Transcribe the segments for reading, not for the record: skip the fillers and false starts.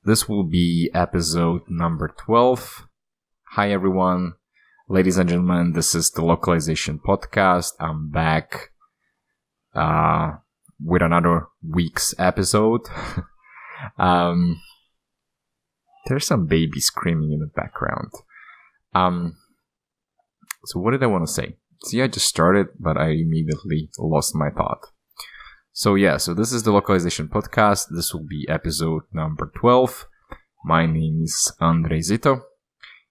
This will be episode number 12. Hi everyone, ladies and gentlemen, this is the Localization Podcast. I'm back with another week's episode. There's some baby screaming in the background. So what did I want to say? See, I just started, but I immediately lost my thought. So this is the Localization Podcast. This will be episode number 12. My name is Andrej Zito.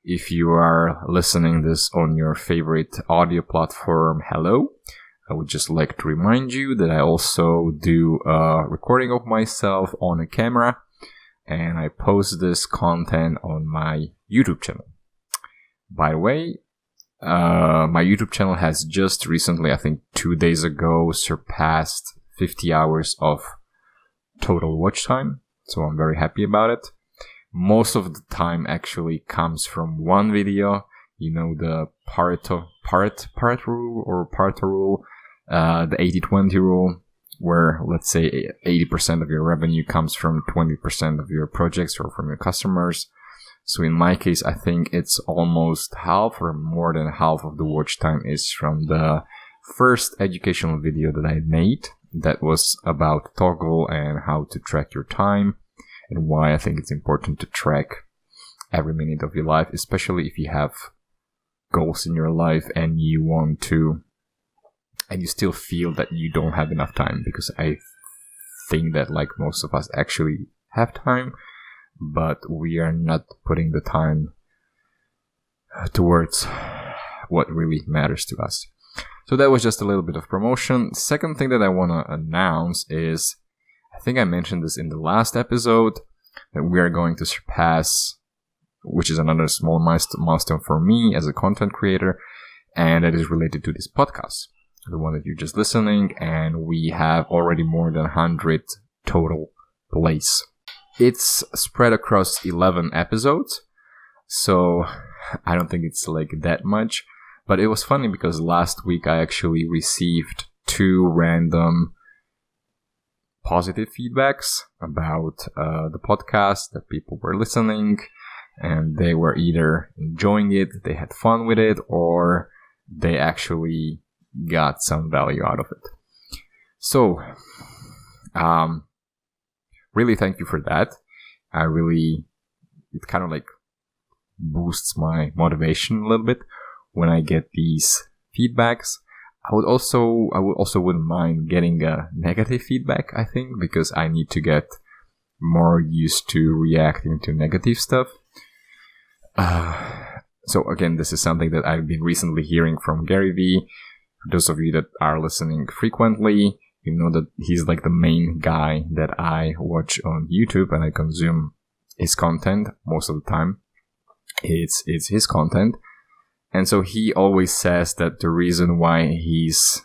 If you are listening this on your favorite audio platform, hello. I would just like to remind you that I also do a recording of myself on a camera, and I post this content on my YouTube channel. By the way, my YouTube channel has just recently, I think 2 days ago, surpassed 50 hours of total watch time, so I'm very happy about it. Most of the time actually comes from one video, the Pareto rule, the 80-20 rule, where let's say 80% of your revenue comes from 20% of your projects or from your customers. So in my case, I think it's almost half or more than half of the watch time is from the first educational video that I made. That was about Toggle and how to track your time and why I think it's important to track every minute of your life, especially if you have goals in your life and you want to, and you still feel that you don't have enough time, because I think that like most of us actually have time, but we are not putting the time towards what really matters to us. So that was just a little bit of promotion. Second thing that I want to announce is, I think I mentioned this in the last episode, that we are going to surpass, which is another small milestone for me as a content creator, and that is related to this podcast, the one that you're just listening, and we have already more than 100 total plays. It's spread across 11 episodes, so I don't think it's like that much. But it was funny because last week I actually received 2 random positive feedbacks about the podcast, that people were listening and they were either enjoying it, they had fun with it, or they actually got some value out of it. So, really thank you for that. It kind of like boosts my motivation a little bit when I get these feedbacks. I would also wouldn't mind getting a negative feedback, I think, because I need to get more used to reacting to negative stuff. So again, this is something that I've been recently hearing from Gary Vee. For those of you that are listening frequently, you know that he's like the main guy that I watch on YouTube, and I consume his content most of the time. It's his content. And so he always says that the reason why he's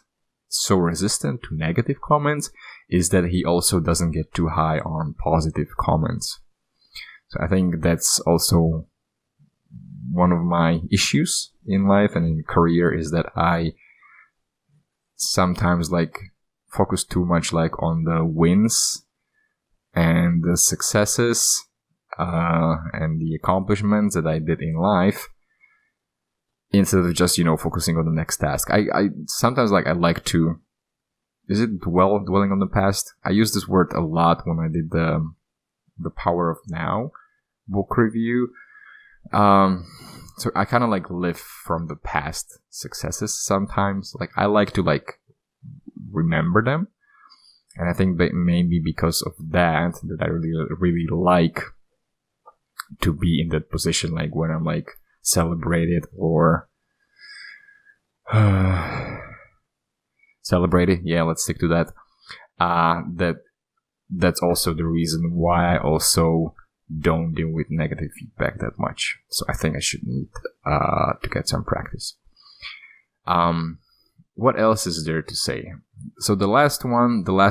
so resistant to negative comments is that he also doesn't get too high on positive comments. So I think that's also one of my issues in life and in career, is that I sometimes like focus too much like on the wins and the successes and the accomplishments that I did in life, instead of just, focusing on the next task. I sometimes I like to, is it dwelling on the past? I use this word a lot when I did the Power of Now book review. So I kind of live from the past successes sometimes. I like to remember them. And I think that maybe because of that I really like to be in that position, when I'm celebrated or celebrated. Yeah, let's stick to that. That's also the reason why I also don't deal with negative feedback that much. So I think I should need to get some practice. What else is there to say? So the last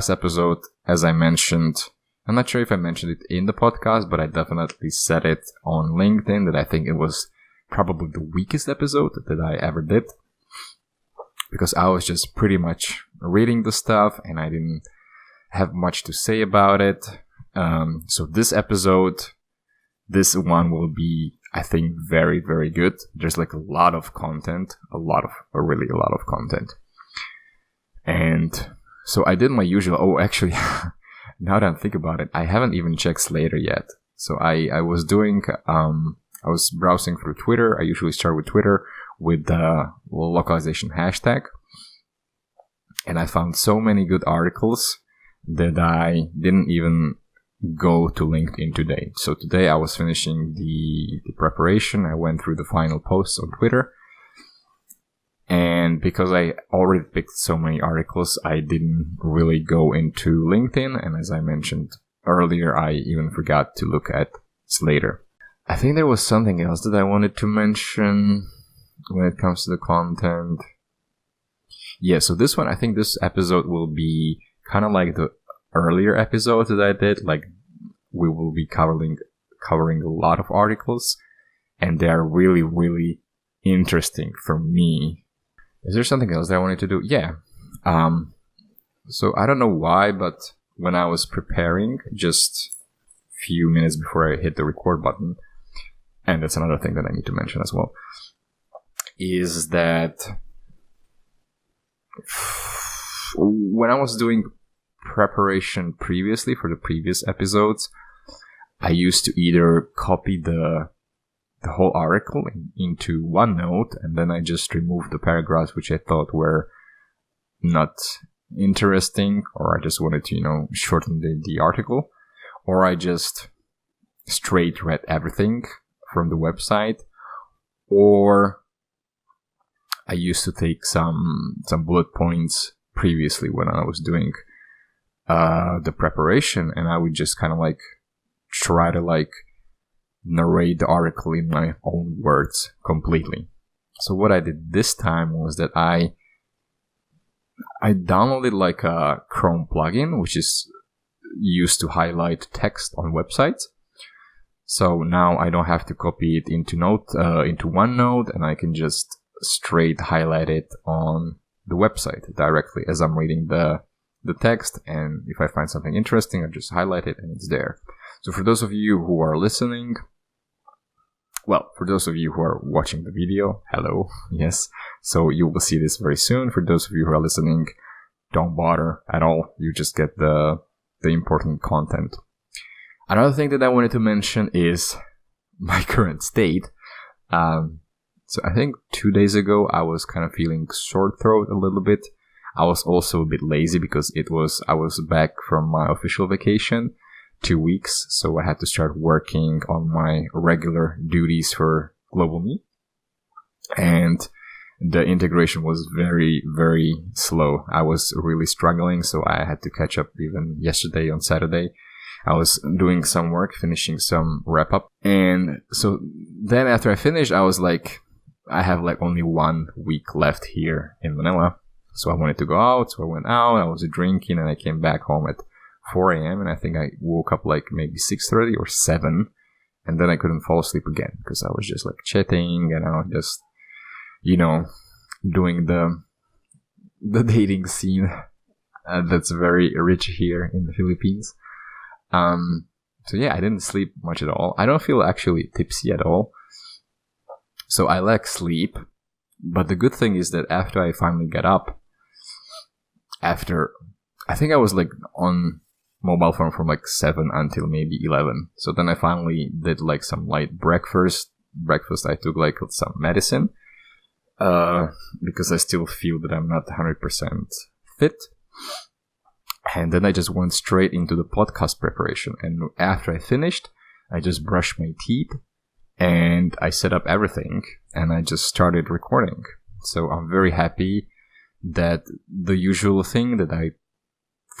episode, as I mentioned, I'm not sure if I mentioned it in the podcast, but I definitely said it on LinkedIn that I think it was probably the weakest episode that I ever did, because I was just pretty much reading the stuff and I didn't have much to say about it. So this episode this one will be, I think, very, very good. There's like a lot of content, really a lot of content. And so I did my usual, actually, now that I think about it, I haven't even checked Slater yet. So I was doing, I was browsing through Twitter. I usually start with Twitter with the localization hashtag. And I found so many good articles that I didn't even go to LinkedIn today. So today I was finishing the preparation. I went through the final posts on Twitter. And because I already picked so many articles, I didn't really go into LinkedIn. And as I mentioned earlier, I even forgot to look at Slater. I think there was something else that I wanted to mention when it comes to the content. Yeah, so this one, I think this episode will be kind of like the earlier episode that I did. Like, we will be covering a lot of articles, and they are really, really interesting for me. Is there something else that I wanted to do? Yeah. So I don't know why, but when I was preparing, just a few minutes before I hit the record button, and that's another thing that I need to mention as well, is that when I was doing preparation previously for the previous episodes, I used to either copy the whole article into OneNote, and then I just removed the paragraphs which I thought were not interesting, or I just wanted to, shorten the article, or I just straight read everything from the website, or I used to take some bullet points previously when I was doing the preparation, and I would just kind of try to narrate the article in my own words completely. So what I did this time was that I downloaded a Chrome plugin, which is used to highlight text on websites. So now I don't have to copy it into OneNote, and I can just straight highlight it on the website directly as I'm reading the text. And if I find something interesting, I just highlight it and it's there. So for those of you who are listening, for those of you who are watching the video, hello, yes. So you will see this very soon. For those of you who are listening, don't bother at all. You just get the important content. Another thing that I wanted to mention is my current state. So I think 2 days ago, I was kind of feeling sore throat a little bit. I was also a bit lazy because I was back from my official vacation, 2 weeks. So I had to start working on my regular duties for Global Me. And the integration was very, very slow. I was really struggling, so I had to catch up even yesterday on Saturday. I was doing some work, finishing some wrap up. And so then after I finished, I was I have only 1 week left here in Manila. So I wanted to go out. So I went out, I was drinking, and I came back home at 4 a.m. And I think I woke up maybe 6:30 or 7. And then I couldn't fall asleep again because I was just chatting, and I was just, doing the dating scene that's very rich here in the Philippines. So yeah, I didn't sleep much at all. I don't feel actually tipsy at all. So I lack sleep. But the good thing is that after I finally got up, I think I was on mobile phone from 7 until maybe 11. So then I finally did some light breakfast. I took some medicine, because I still feel that I'm not 100% fit. And then I just went straight into the podcast preparation. And after I finished, I just brushed my teeth and I set up everything and I just started recording. So I'm very happy that the usual thing that I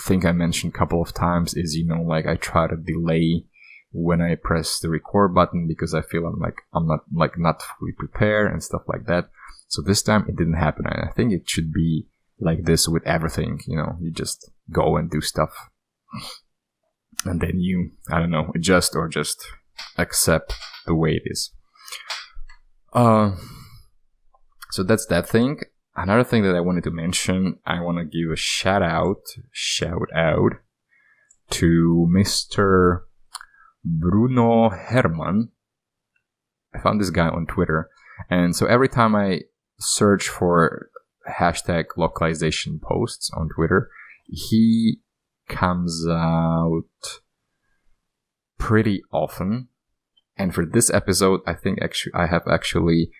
think I mentioned a couple of times is, I try to delay when I press the record button because I feel I'm not fully prepared and stuff like that. So this time it didn't happen. And I think it should be like this with everything, you just go and do stuff. And then you, adjust or just accept the way it is. So that's that thing. Another thing that I wanted to mention, I want to give a shout out to Mr. Bruno Herman. I found this guy on Twitter. And so every time I search for hashtag localization posts on Twitter, he comes out pretty often. And for this episode, I think I have actually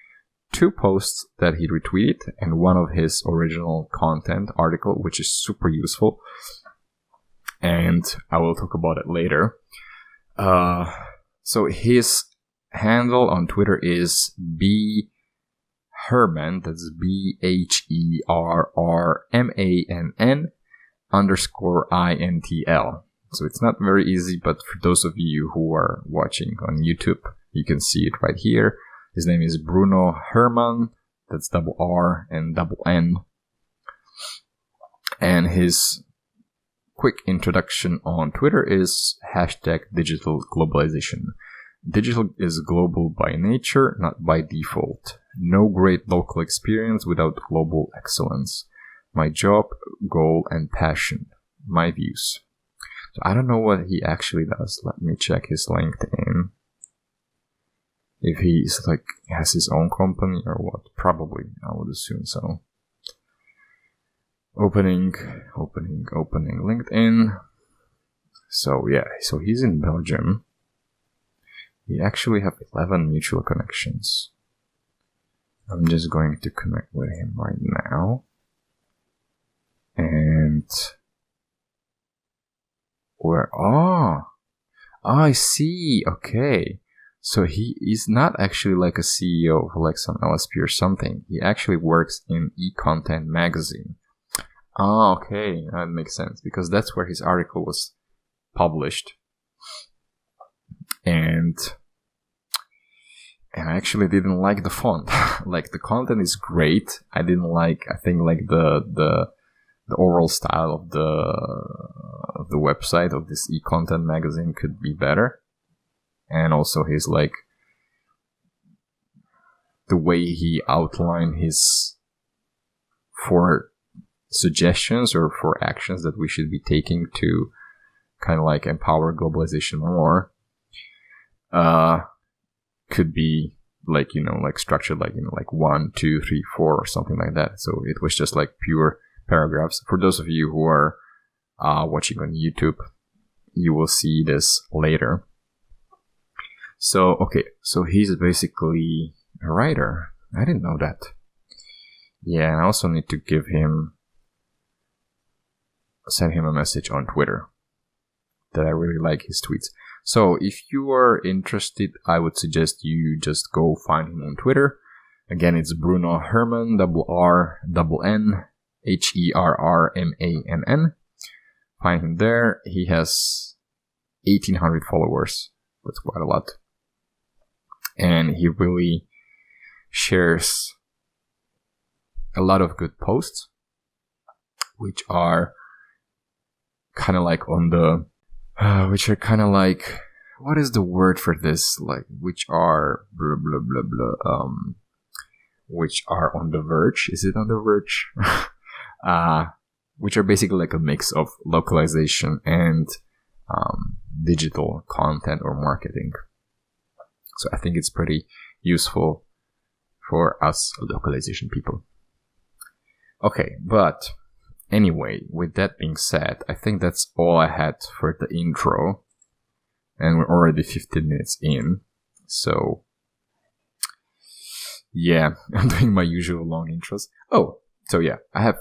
2 posts that he retweeted and one of his original content article, which is super useful. And I will talk about it later. So his handle on Twitter is bherman, that's BHERRMANN_INTL. So it's not very easy, but for those of you who are watching on YouTube, you can see it right here. His name is Bruno Herman, that's double R and double N. And his quick introduction on Twitter is hashtag digital globalization. Digital is global by nature, not by default. No great local experience without global excellence. My job, goal, and passion. My views. So I don't know what he actually does. Let me check his LinkedIn. If he's has his own company or what. Probably, I would assume so. Opening LinkedIn. So yeah, so he's in Belgium. We actually have 11 mutual connections. I'm just going to connect with him right now. And where? I see. Okay. So he is not actually like a CEO of like some LSP or something. He actually works in eContent magazine. Okay. That makes sense because that's where his article was published. And I actually didn't like the font. Like the content is great. I think the overall style of the website of this e-content magazine could be better. And also his the way he outlined his 4 suggestions or 4 actions that we should be taking to kind of empower globalization more. Could be structured 1, 2, 3, 4 or something like that. So it was just pure paragraphs. For those of you who are watching on YouTube, you will see this later. So, okay, so he's basically a writer. I didn't know that. Yeah, and I also need to send him a message on Twitter that I really like his tweets. So if you are interested, I would suggest you just go find him on Twitter. Again, it's Bruno Herman, RRMANN. Find him there. He has 1,800 followers. That's quite a lot. And he really shares a lot of good posts, which are kind of what is the word for this? Which are blah, blah, blah, blah, which are on the verge. Is it on the verge? Which are basically a mix of localization and digital content or marketing. So I think it's pretty useful for us localization people. Okay, but anyway, with that being said, I think that's all I had for the intro. And we're already 15 minutes in. So, yeah, I'm doing my usual long intros. Oh, so yeah, I have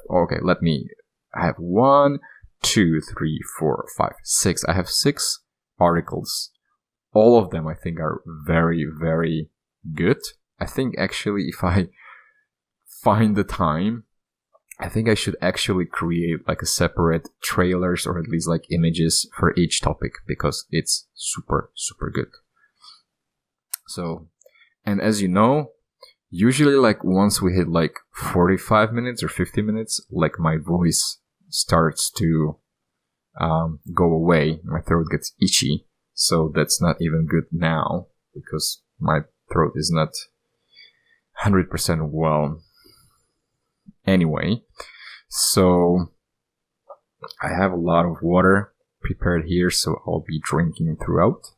1, 2, 3, 4, 5, 6. I have 6 articles. All of them I think are very, very good. I think actually if I find the time, I think I should actually create a separate trailers or at least images for each topic because it's super, super good. So, and as you know, usually once we hit 45 minutes or 50 minutes, my voice starts to go away. My throat gets itchy. So that's not even good now because my throat is not 100% well. Anyway, so I have a lot of water prepared here, so I'll be drinking throughout.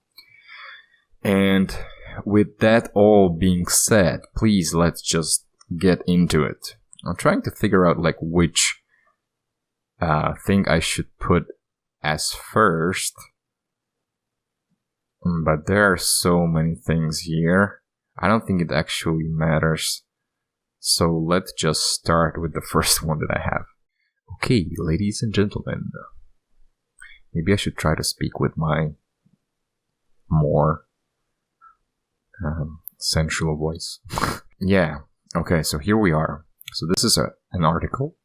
And with that all being said, please let's just get into it. I'm trying to figure out like which thing I should put as first. But there are so many things here. I don't think it actually matters. So let's just start with the first one that I have. Okay, ladies and gentlemen. Maybe I should try to speak with my more sensual voice. Yeah. Okay, so here we are. So this is an article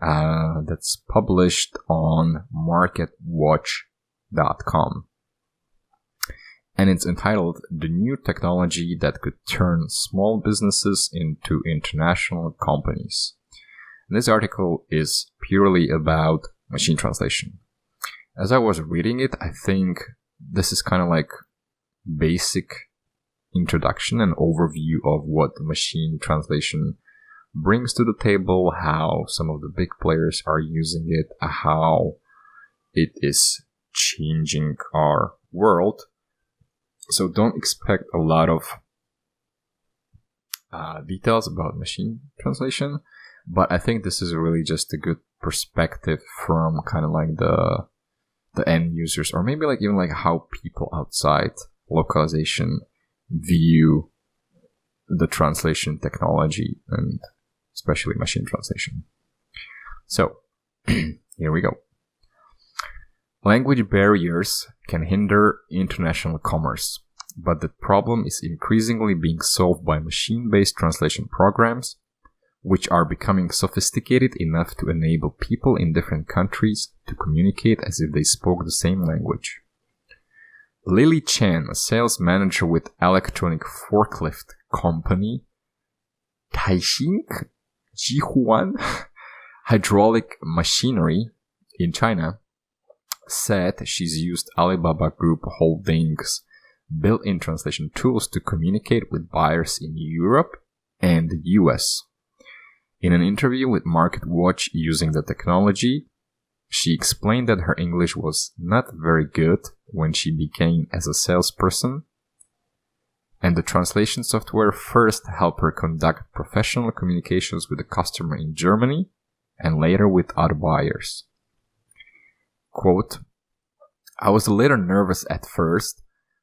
that's published on marketwatch.com. And it's entitled The New Technology That Could Turn Small Businesses into International Companies. And this article is purely about machine translation. As I was reading it, I think this is kind of like basic introduction and overview of what machine translation brings to the table, how some of the big players are using it, how it is changing our world. So don't expect a lot of details about machine translation, but I think this is really just a good perspective from kind of like the end users, or maybe like even like how people outside localization view the translation technology and especially machine translation. So here we go. Language barriers can hinder international commerce, but the problem is increasingly being solved by machine-based translation programs, which are becoming sophisticated enough to enable people in different countries to communicate as if they spoke the same language. Lily Chen, a sales manager with electronic forklift company Taixing Jihuan Hydraulic Machinery in China, said she's used Alibaba Group Holdings' built-in translation tools to communicate with buyers in Europe and the US. In an interview with MarketWatch using the technology, she explained that her English was not very good when she began as a salesperson, and the translation software first helped her conduct professional communications with the customer in Germany and later with other buyers. Quote, I was a little nervous at first,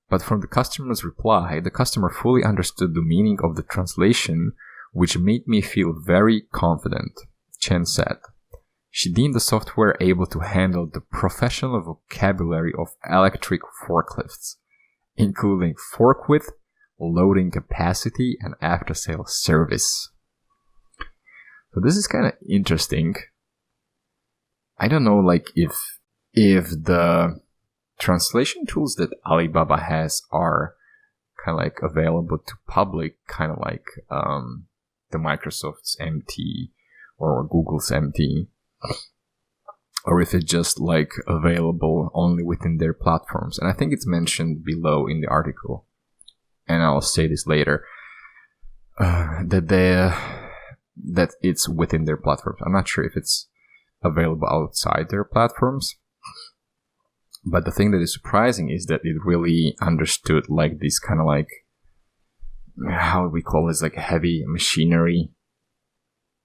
but from the customer's reply, the customer fully understood the meaning of the translation, which made me feel very confident, Chen said. She deemed the software able to handle the professional vocabulary of electric forklifts, including fork width, loading capacity, and after-sales service. So this is kind of interesting. I don't know, like, if the translation tools that Alibaba has are kind of like available to public, kind of like the Microsoft's MT or Google's MT, or if it's just like available only within their platforms. And I think it's mentioned below in the article, and I'll say this later, that it's within their platforms. I'm not sure if it's available outside their platforms. But the thing that is surprising is that it really understood like this kind of like, how we call this, like heavy machinery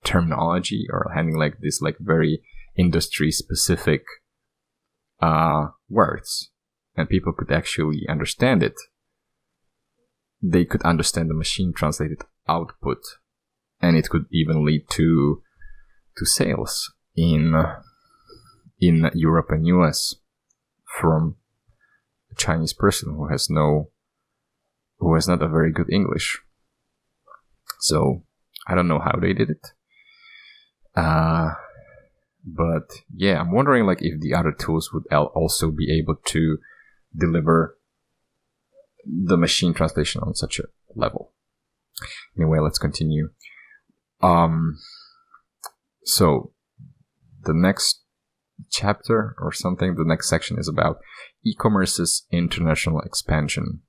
terminology, or having like this like very industry specific words, and people could actually understand it. They could understand the machine translated output, and it could even lead to sales in Europe and US from a Chinese person who has not a very good English. So I don't know how they did it. But yeah, I'm wondering like if the other tools would also be able to deliver the machine translation on such a level. Anyway, let's continue. So the next chapter or something, the next section is about e-commerce's international expansion.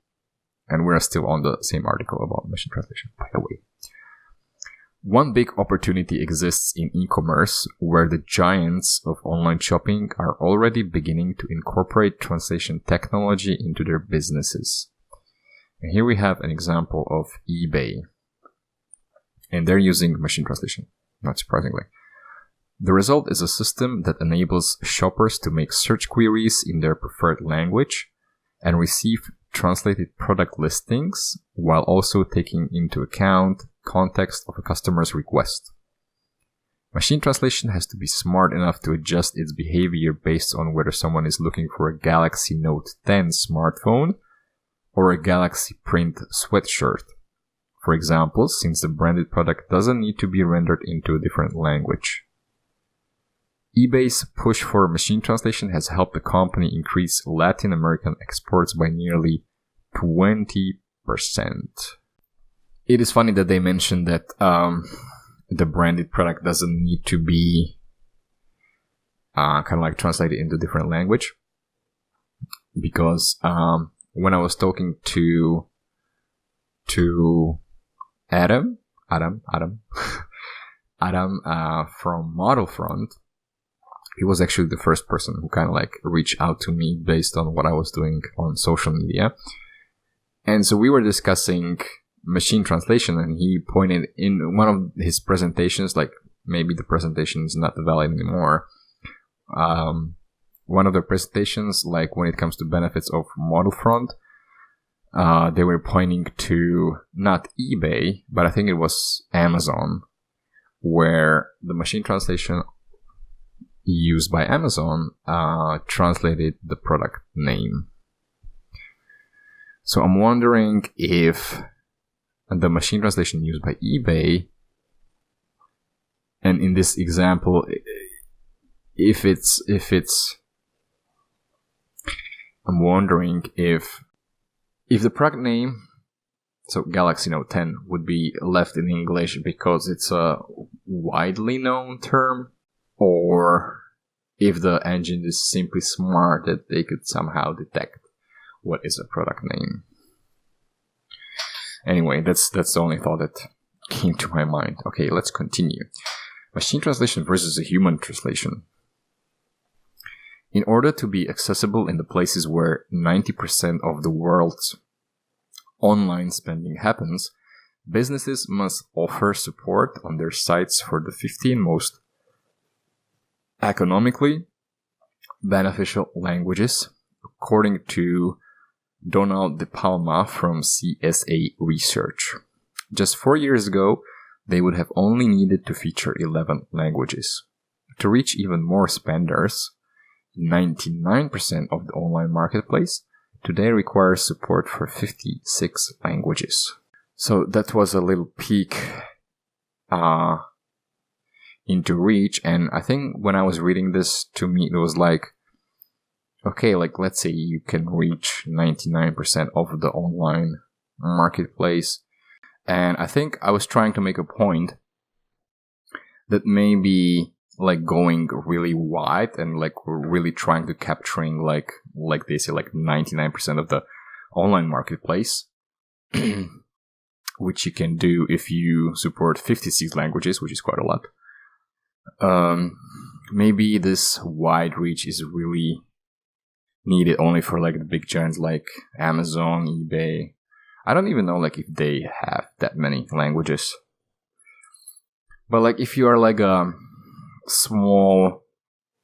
And we're still on the same article about machine translation, by the way. One big opportunity exists in e-commerce, where the giants of online shopping are already beginning to incorporate translation technology into their businesses. And here we have an example of eBay. And they're using machine translation, not surprisingly. The result is a system that enables shoppers to make search queries in their preferred language and receive translated product listings while also taking into account context of a customer's request. Machine translation has to be smart enough to adjust its behavior based on whether someone is looking for a Galaxy Note 10 smartphone or a Galaxy print sweatshirt. For example, since the branded product doesn't need to be rendered into a different language. eBay's push for machine translation has helped the company increase Latin American exports by nearly 20%. It is funny that they mentioned that the branded product doesn't need to be kind of like translated into different language. Because when I was talking to Adam from Modelfront, he was actually the first person who kind of like reached out to me based on what I was doing on social media. And so we were discussing machine translation, and he pointed in one of his presentations, like maybe the presentation is not valid anymore. One of the presentations, like when it comes to benefits of Modelfront, they were pointing to not eBay, but I think it was Amazon, where the machine translation used by Amazon translated the product name. So I'm wondering if the machine translation used by eBay, and in this example, if it's I'm wondering if the product name, so Galaxy Note 10, would be left in English because it's a widely known term, or if the engine is simply smart that they could somehow detect what is a product name. Anyway, that's the only thought that came to my mind. Okay, let's continue. Machine translation versus a human translation. In order to be accessible in the places where 90% of the world's online spending happens, businesses must offer support on their sites for the 15 most economically beneficial languages, according to Donald De Palma from CSA Research. Just 4 years ago, they would have only needed to feature 11 languages. To reach even more spenders, 99% of the online marketplace today requires support for 56 languages. So that was a little peek into reach, and I think when I was reading this, to me it was like, okay, like let's say you can reach 99% of the online marketplace, and I think I was trying to make a point that maybe like going really wide and like really trying to capturing like they say like 99% of the online marketplace, which you can do if you support 56 languages, which is quite a lot. Maybe this wide reach is really needed only for like the big giants like Amazon, eBay. I don't even know like if they have that many languages. But like if you are like a small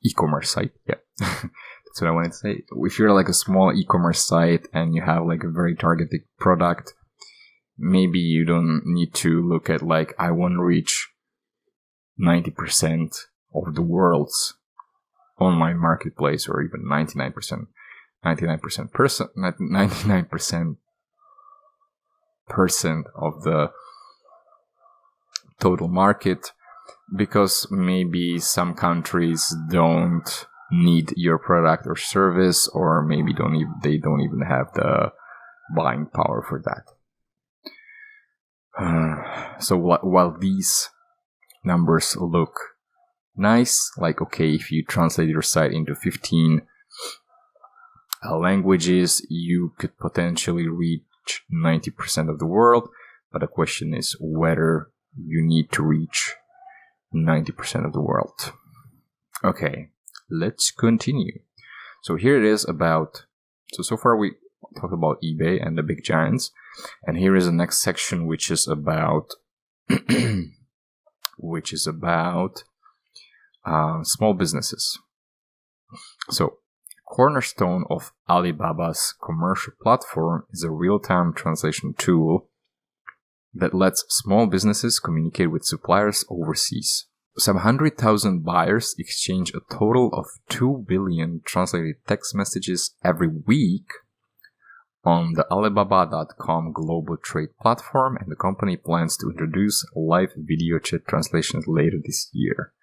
e-commerce site, yeah, that's what I wanted to say. If you're like a small e-commerce site and you have like a very targeted product, maybe you don't need to look at like I want to reach 90% of the world's online marketplace, or even 99% of the total market, because maybe some countries don't need your product or service, or maybe they don't even have the buying power for that. So while these numbers look nice, like okay, if you translate your site into 15 languages, you could potentially reach 90% of the world, but the question is whether you need to reach 90% of the world. Okay, let's continue. So here it is about, so far we talked about eBay and the big giants. And here is the next section, which is about small businesses. So, cornerstone of Alibaba's commercial platform is a real-time translation tool that lets small businesses communicate with suppliers overseas. Some 100,000 buyers exchange a total of 2 billion translated text messages every week on the Alibaba.com global trade platform, and the company plans to introduce live video chat translations later this year.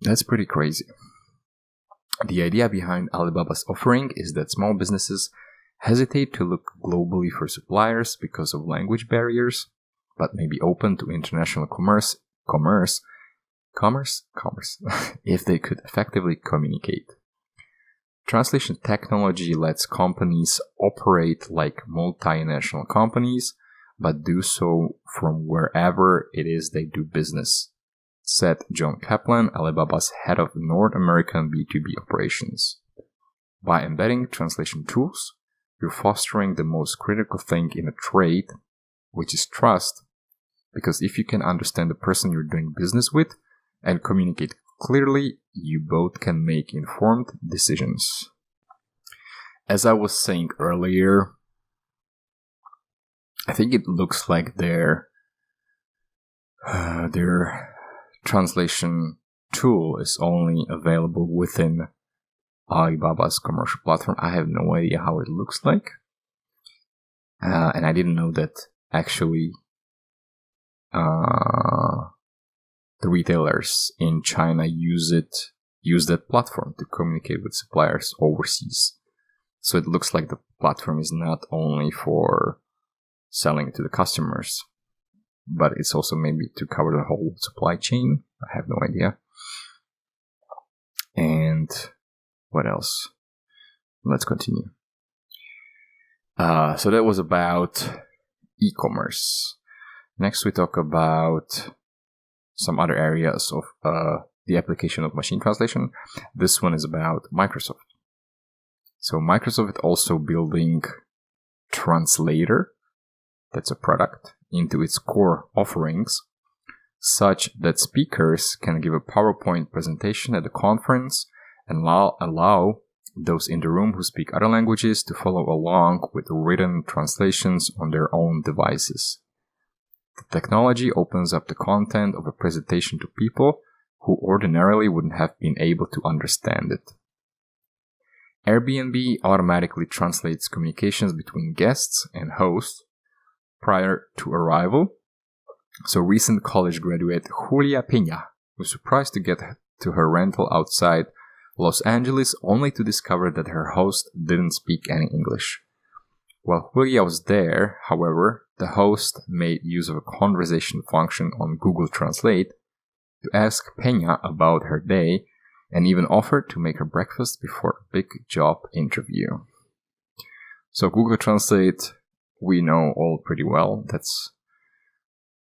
That's pretty crazy. The idea behind Alibaba's offering is that small businesses hesitate to look globally for suppliers because of language barriers, but may be open to international commerce if they could effectively communicate. Translation technology lets companies operate like multinational companies, but do so from wherever it is they do business, said John Kaplan, Alibaba's head of North American B2B operations. By embedding translation tools, you're fostering the most critical thing in a trade, which is trust, because if you can understand the person you're doing business with and communicate clearly, you both can make informed decisions. As I was saying earlier, I think it looks like their translation tool is only available within Alibaba's commercial platform. I have no idea how it looks like. And I didn't know that actually the retailers in China use that platform to communicate with suppliers overseas. So it looks like the platform is not only for selling to the customers, but it's also maybe to cover the whole supply chain. I have no idea. And what else? Let's continue. So that was about e-commerce. Next we talk about some other areas of the application of machine translation. This one is about Microsoft. So Microsoft is also building Translator, that's a product, into its core offerings, such that speakers can give a PowerPoint presentation at a conference and allow those in the room who speak other languages to follow along with written translations on their own devices. The technology opens up the content of a presentation to people who ordinarily wouldn't have been able to understand it. Airbnb automatically translates communications between guests and hosts prior to arrival. So recent college graduate Julia Peña was surprised to get to her rental outside Los Angeles only to discover that her host didn't speak any English. While Julia was there, however, the host made use of a conversation function on Google Translate to ask Peña about her day and even offered to make her breakfast before a big job interview. So Google Translate, we know all pretty well. That's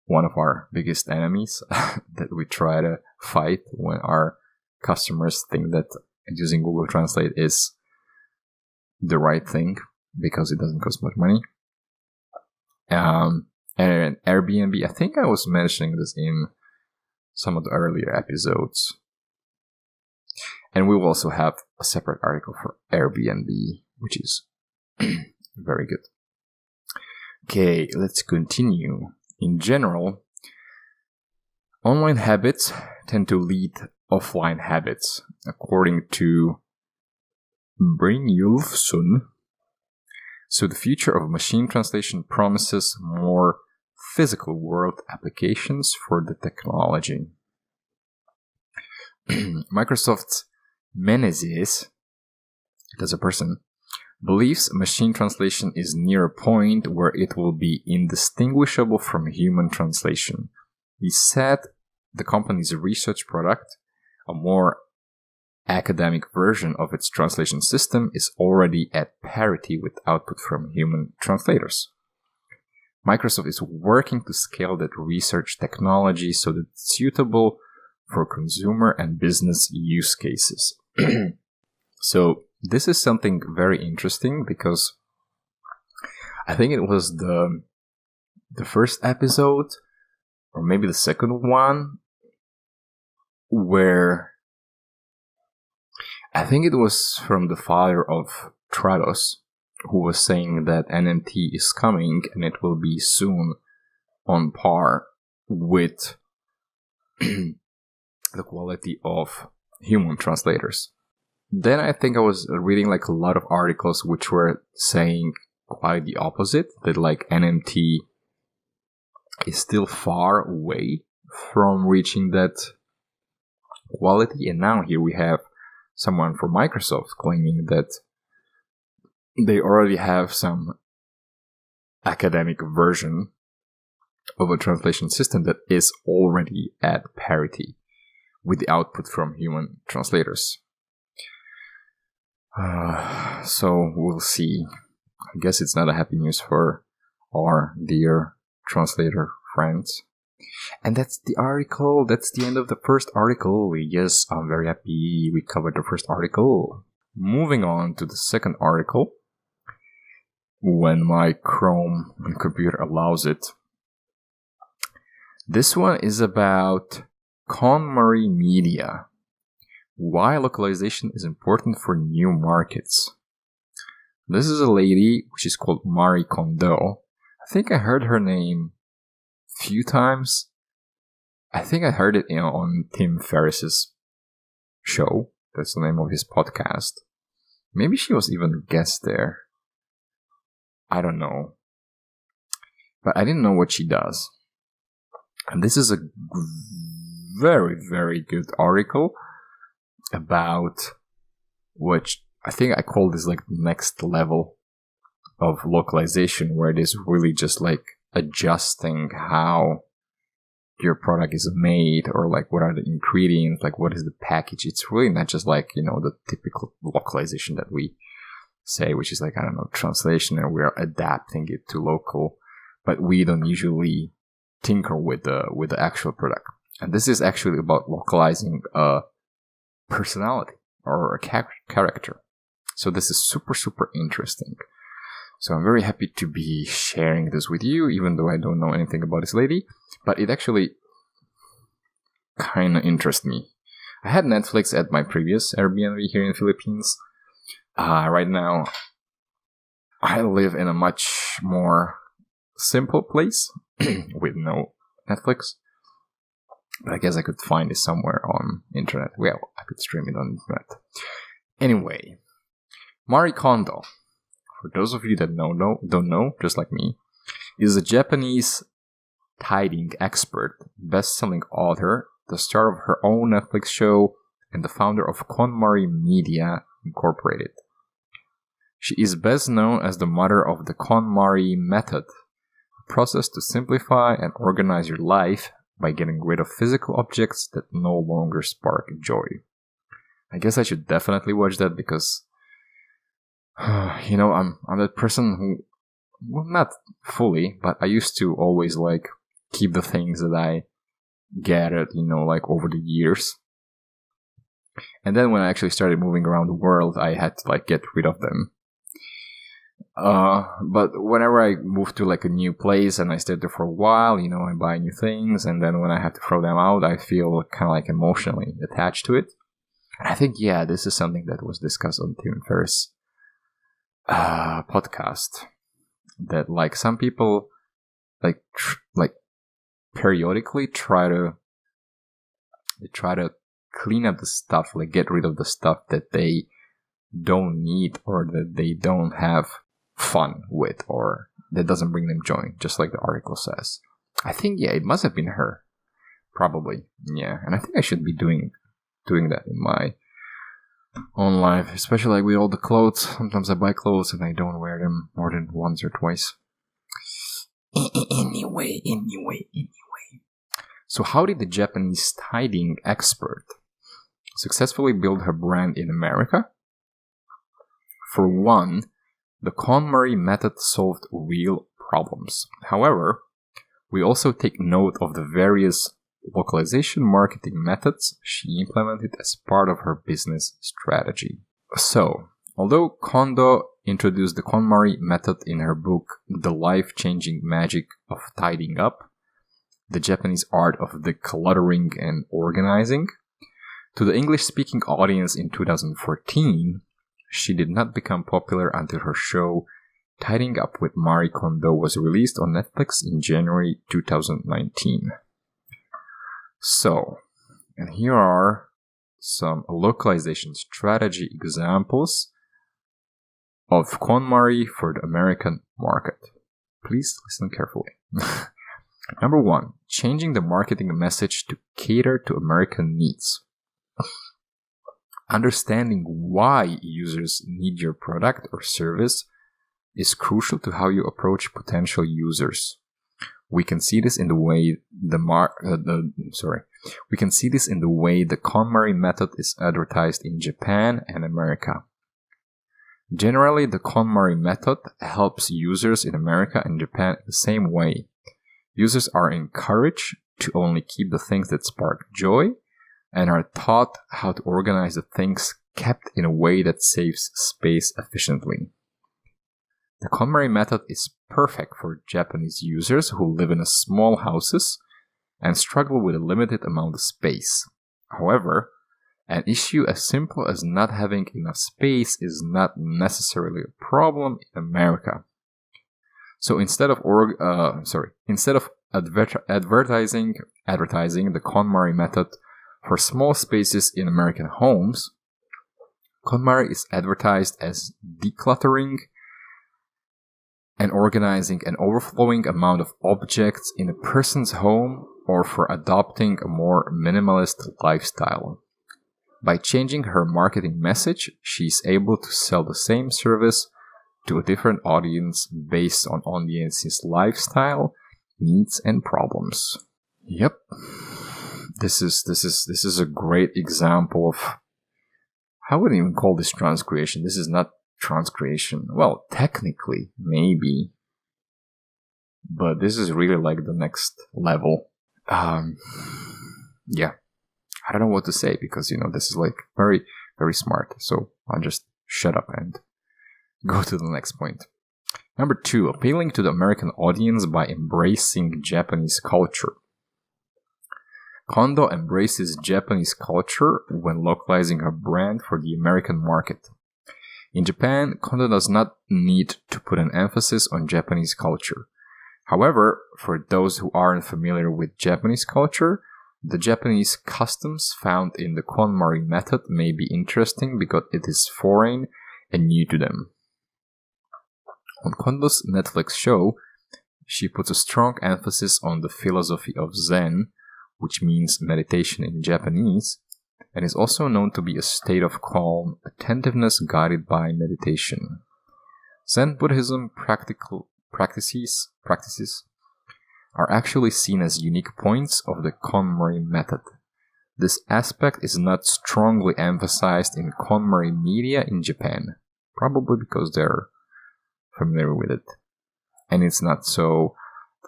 one of our biggest enemies that we try to fight when our customers think that using Google Translate is the right thing because it doesn't cost much money. And Airbnb, I think I was mentioning this in some of the earlier episodes. And we will also have a separate article for Airbnb, which is very good. Okay, let's continue. In general, online habits tend to lead offline habits, according to Brynjulfsson. So the future of machine translation promises more physical world applications for the technology. Microsoft's Menezes, that's a person, believes machine translation is near a point where it will be indistinguishable from human translation. He said the company's research product, a more academic version of its translation system, is already at parity with output from human translators. Microsoft is working to scale that research technology so that it's suitable for consumer and business use cases. So this is something very interesting because I think it was the first episode, or maybe the second one, where I think it was from the father of Trados, who was saying that NMT is coming and it will be soon on par with the quality of human translators. Then I think I was reading like a lot of articles which were saying quite the opposite, that like NMT is still far away from reaching that quality. And now here we have someone from Microsoft claiming that they already have some academic version of a translation system that is already at parity with the output from human translators. So we'll see. I guess it's not a happy news for our dear translator friends. And that's the article. That's the end of the first article. Yes, I'm very happy we covered the first article. Moving on to the second article, when my Chrome computer allows it. This one is about KonMari Media. Why localization is important for new markets. This is a lady, which is called Marie Kondo. I think I heard her name a few times. I think I heard it on Tim Ferriss's show. That's the name of his podcast. Maybe she was even a guest there. I don't know. But I didn't know what she does. And this is a very, very good article about which I think I call this like the next level of localization, where it is really just like adjusting how your product is made, or like what are the ingredients, like what is the package. It's really not just like, the typical localization that we say, which is like, I don't know, translation, and we're adapting it to local, but we don't usually tinker with the actual product. And this is actually about localizing a personality or a character. So this is super, super interesting. So I'm very happy to be sharing this with you, even though I don't know anything about this lady. But it actually kind of interests me. I had Netflix at my previous Airbnb here in the Philippines. Right now, I live in a much more simple place with no Netflix. But I guess I could find it somewhere on internet. Well, I could stream it on internet. Anyway, Marie Kondo, for those of you that don't know, just like me, is a Japanese tithing expert, best-selling author, the star of her own Netflix show, and the founder of KonMari Media Incorporated. She is best known as the mother of the KonMari method, a process to simplify and organize your life by getting rid of physical objects that no longer spark joy. I guess I should definitely watch that because, I'm that person who, well, not fully, but I used to always like keep the things that I gathered, like over the years. And then when I actually started moving around the world, I had to like get rid of them. But whenever I move to like a new place and I stay there for a while, I buy new things, and then when I have to throw them out, I feel kind of like emotionally attached to it. And I think, this is something that was discussed on Tim Ferriss' podcast. That like some people like periodically try to clean up the stuff, like get rid of the stuff that they don't need or that they don't have fun with, or that doesn't bring them joy, just like the article says. I think, it must have been her. Probably. Yeah. And I think I should be doing that in my own life, especially like with all the clothes. Sometimes I buy clothes and I don't wear them more than once or twice. Anyway. So how did the Japanese tithing expert successfully build her brand in America? For one, the KonMari method solved real problems. However, we also take note of the various localization marketing methods she implemented as part of her business strategy. So, Although Kondo introduced the KonMari method in her book The Life-Changing Magic of Tidying Up, the Japanese art of decluttering and organizing, to the English-speaking audience in 2014, she did not become popular until her show Tidying Up with Marie Kondo was released on Netflix in January 2019. So, and here are some localization strategy examples of KonMari for the American market. Please listen carefully. Number 1, changing the marketing message to cater to American needs. Understanding why users need your product or service is crucial to how you approach potential users. We can see this in the way the KonMari method is advertised in Japan and America. Generally, the KonMari method helps users in America and Japan the same way. Users are encouraged to only keep the things that spark joy and are taught how to organize the things kept in a way that saves space efficiently. The KonMari method is perfect for Japanese users who live in small houses and struggle with a limited amount of space. However, an issue as simple as not having enough space is not necessarily a problem in America. So instead of advertising the KonMari method for small spaces in American homes, KonMari is advertised as decluttering and organizing an overflowing amount of objects in a person's home or for adopting a more minimalist lifestyle. By changing her marketing message, she's able to sell the same service to a different audience based on audience's lifestyle, needs, and problems. Yep. This is a great example of, I wouldn't even call this transcreation. This is not transcreation. Well, technically, maybe. But this is really like the next level. Yeah. I don't know what to say because, this is like very, very smart. So I'll just shut up and go to the next point. Number 2, appealing to the American audience by embracing Japanese culture. Kondo embraces Japanese culture when localizing her brand for the American market. In Japan, Kondo does not need to put an emphasis on Japanese culture. However, for those who aren't familiar with Japanese culture, the Japanese customs found in the KonMari method may be interesting because it is foreign and new to them. On Kondo's Netflix show, she puts a strong emphasis on the philosophy of Zen, which means meditation in Japanese, and is also known to be a state of calm attentiveness guided by meditation. Zen Buddhism practices are actually seen as unique points of the KonMari method. This aspect is not strongly emphasized in KonMari media in Japan, probably because they're familiar with it, and it's not so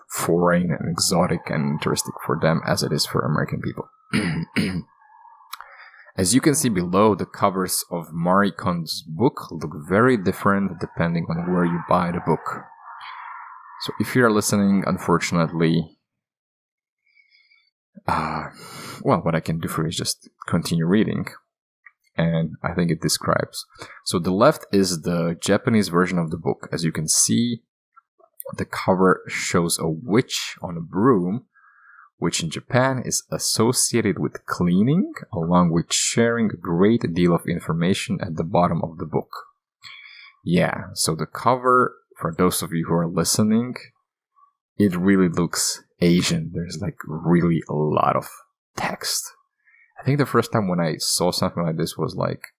foreign and exotic and interesting for them as it is for American people. As you can see below, the covers of Marie Kondo's book look very different depending on where you buy the book. So if you're listening, unfortunately, what I can do for you is just continue reading. And I think it describes. So the left is the Japanese version of the book. As you can see, the cover shows a witch on a broom, which in Japan is associated with cleaning, along with sharing a great deal of information at the bottom of the book. Yeah, so the cover, for those of you who are listening, it really looks Asian. There's like really a lot of text. I think the first time when I saw something like this was like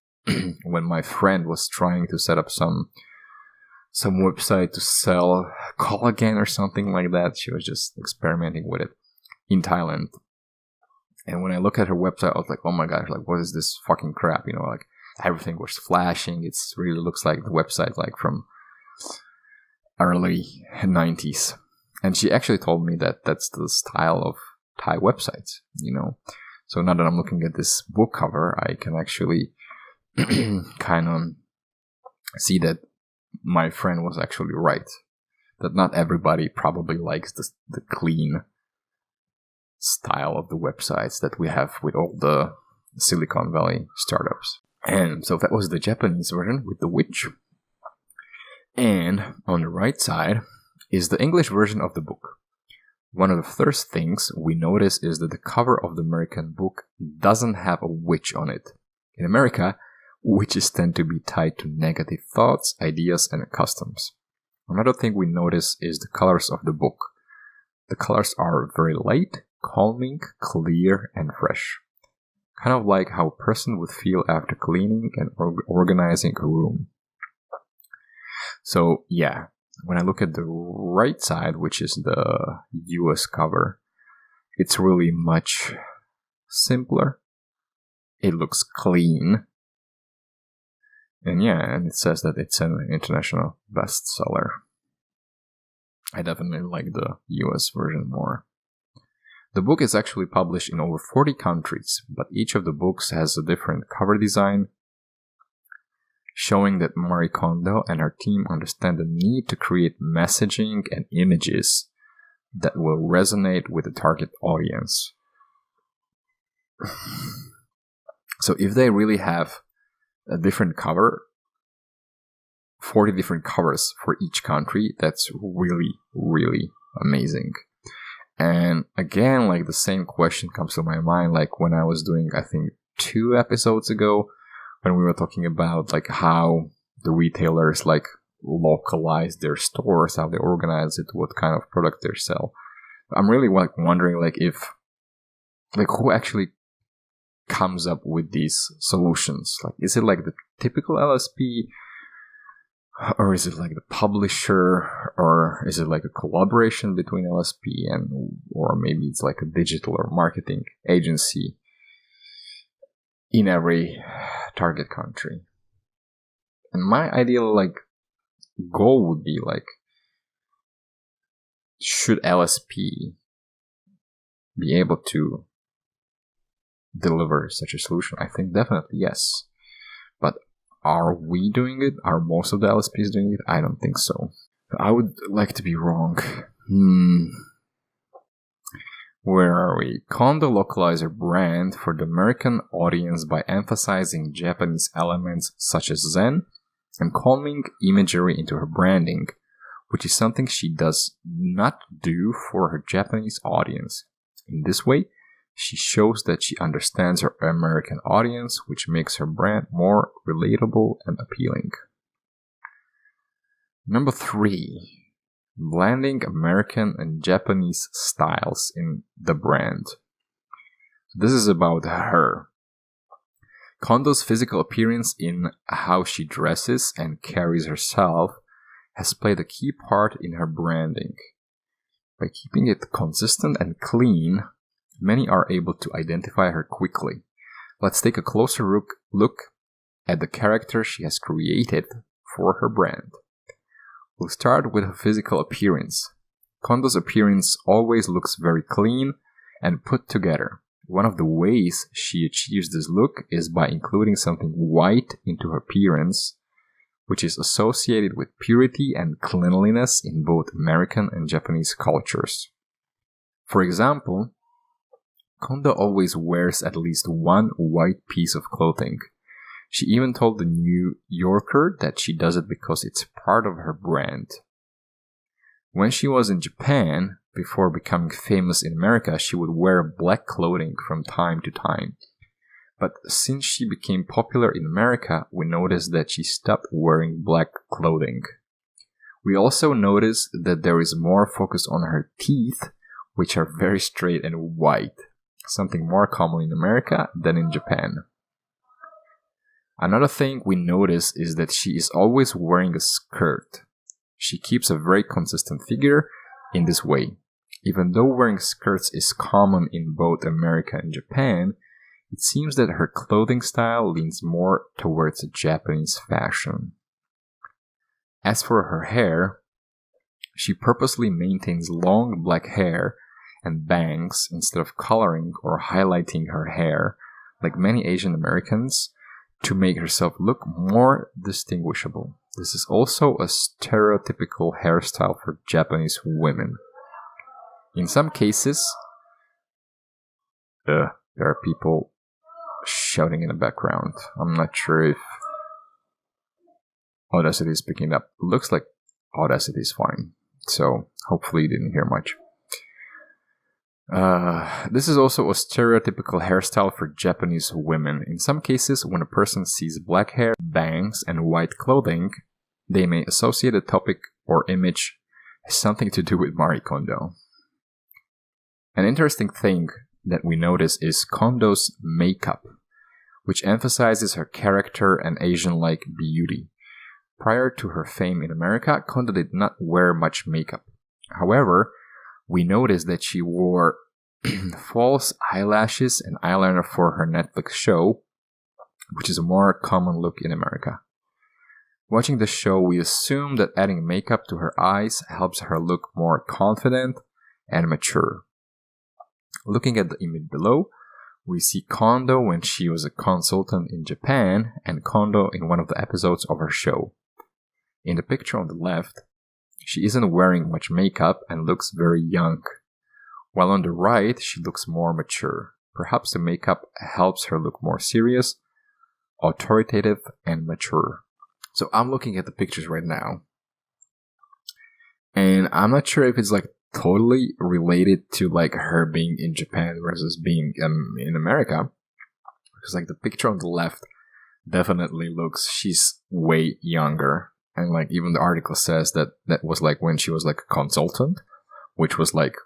when my friend was trying to set up some website to sell collagen or something like that. She was just experimenting with it in Thailand. And when I look at her website, I was like, oh my gosh, like what is this fucking crap? Like everything was flashing. It really looks like the website like from early 90s. And she actually told me that that's the style of Thai websites, So now that I'm looking at this book cover, I can actually kind of see that my friend was actually right. That not everybody probably likes the clean style of the websites that we have with all the Silicon Valley startups. And so that was the Japanese version with the witch. And on the right side is the English version of the book. One of the first things we notice is that the cover of the American book doesn't have a witch on it. In America, witches tend to be tied to negative thoughts, ideas, and customs. Another thing we notice is the colors of the book. The colors are very light, calming, clear, and fresh. Kind of like how a person would feel after cleaning and organizing a room. So yeah, when I look at the right side, which is the US cover, it's really much simpler. It looks clean. And yeah, and it says that it's an international bestseller. I definitely like the US version more. The book is actually published in over 40 countries, but each of the books has a different cover design, showing that Marie Kondo and her team understand the need to create messaging and images that will resonate with the target audience. So if they really have a different cover, 40 different covers for each country, that's really, really amazing. And again, like the same question comes to my mind, like when I was doing, I think 2 episodes ago, when we were talking about like how the retailers like localize their stores, how they organize it, what kind of product they sell. I'm really like wondering like if, like who actually comes up with these solutions? Like, is it like the typical LSP? Or is it like the publisher, or is it like a collaboration between LSP or maybe it's like a digital or marketing agency in every target country? And my ideal like goal would be like, should LSP be able to deliver such a solution? I think definitely yes. But are we doing it? Are most of the LSPs doing it? I don't think so. I would like to be wrong. Where are we? Kondo localized her brand for the American audience by emphasizing Japanese elements such as Zen and calming imagery into her branding, which is something she does not do for her Japanese audience. In this way, she shows that she understands her American audience, which makes her brand more relatable and appealing. Number 3. Blending American and Japanese styles in the brand. This is about her. Kondo's physical appearance in how she dresses and carries herself has played a key part in her branding. By keeping it consistent and clean, many are able to identify her quickly. Let's take a closer look at the character she has created for her brand. We'll start with her physical appearance. Kondo's appearance always looks very clean and put together. One of the ways she achieves this look is by including something white into her appearance, which is associated with purity and cleanliness in both American and Japanese cultures. For example, Kondo always wears at least one white piece of clothing. She even told the New Yorker that she does it because it's part of her brand. When she was in Japan, before becoming famous in America, she would wear black clothing from time to time. But since she became popular in America, we noticed that she stopped wearing black clothing. We also noticed that there is more focus on her teeth, which are very straight and white, something more common in America than in Japan. Another thing we notice is that she is always wearing a skirt. She keeps a very consistent figure in this way. Even though wearing skirts is common in both America and Japan, it seems that her clothing style leans more towards Japanese fashion. As for her hair, she purposely maintains long black hair and bangs instead of coloring or highlighting her hair, like many Asian Americans, to make herself look more distinguishable. This is also a stereotypical hairstyle for Japanese women. In some cases, there are people shouting in the background. I'm not sure if Audacity is picking up. Looks like Audacity is fine, so hopefully you didn't hear much. This is also a stereotypical hairstyle for Japanese women. In some cases, when a person sees black hair, bangs, and white clothing, they may associate a topic or image as something to do with Marie Kondo. An interesting thing that we notice is Kondo's makeup, which emphasizes her character and Asian-like beauty. Prior to her fame in America, Kondo did not wear much makeup. However, we noticed that she wore false eyelashes and eyeliner for her Netflix show, which is a more common look in America. Watching the show, we assume that adding makeup to her eyes helps her look more confident and mature. Looking at the image below, we see Kondo when she was a consultant in Japan and Kondo in one of the episodes of her show. In the picture on the left, she isn't wearing much makeup and looks very young, while on the right, she looks more mature. Perhaps the makeup helps her look more serious, authoritative, and mature. So I'm looking at the pictures right now, and I'm not sure if it's like totally related to like her being in Japan versus being in America, because like the picture on the left definitely looks she's way younger. And like even the article says that was like when she was like a consultant, which was like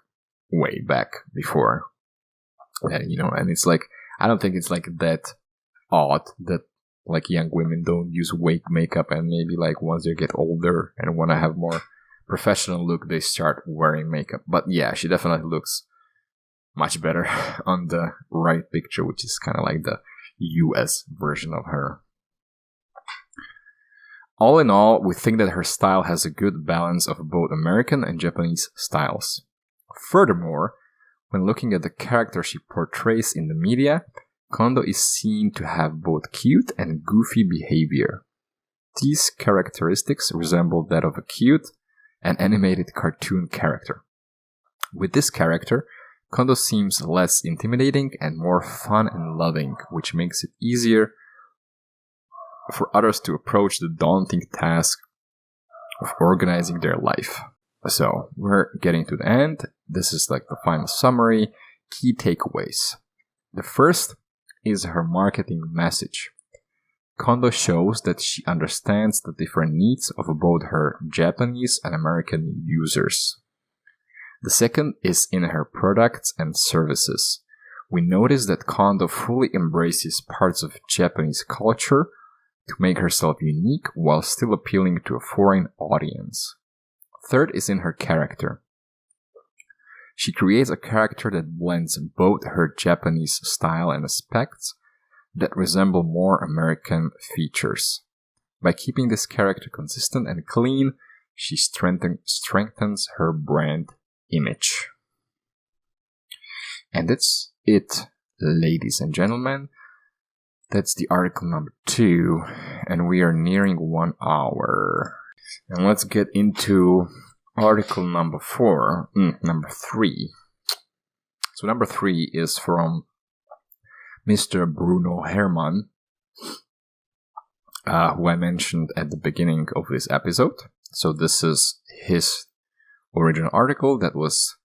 way back before. And, and it's like, I don't think it's like that odd that like young women don't use makeup, and maybe like once they get older and want to have more professional look, they start wearing makeup. But yeah, she definitely looks much better on the right picture, which is kind of like the US version of her. All in all, we think that her style has a good balance of both American and Japanese styles. Furthermore, when looking at the character she portrays in the media, Kondo is seen to have both cute and goofy behavior. These characteristics resemble that of a cute and animated cartoon character. With this character, Kondo seems less intimidating and more fun and loving, which makes it easier for others to approach the daunting task of organizing their life. So, we're getting to the end. This is like the final summary, key takeaways. The first is her marketing message. Kondo shows that she understands the different needs of both her Japanese and American users. The second is in her products and services. We notice that Kondo fully embraces parts of Japanese culture to make herself unique while still appealing to a foreign audience. Third is in her character. She creates a character that blends both her Japanese style and aspects that resemble more American features. By keeping this character consistent and clean, she strengthens her brand image. And that's it, ladies and gentlemen. That's the article number 2, and we are nearing 1 hour. And let's get into article number 3. So number 3 is from Mr. Bruno Hermann, who I mentioned at the beginning of this episode. So this is his original article that was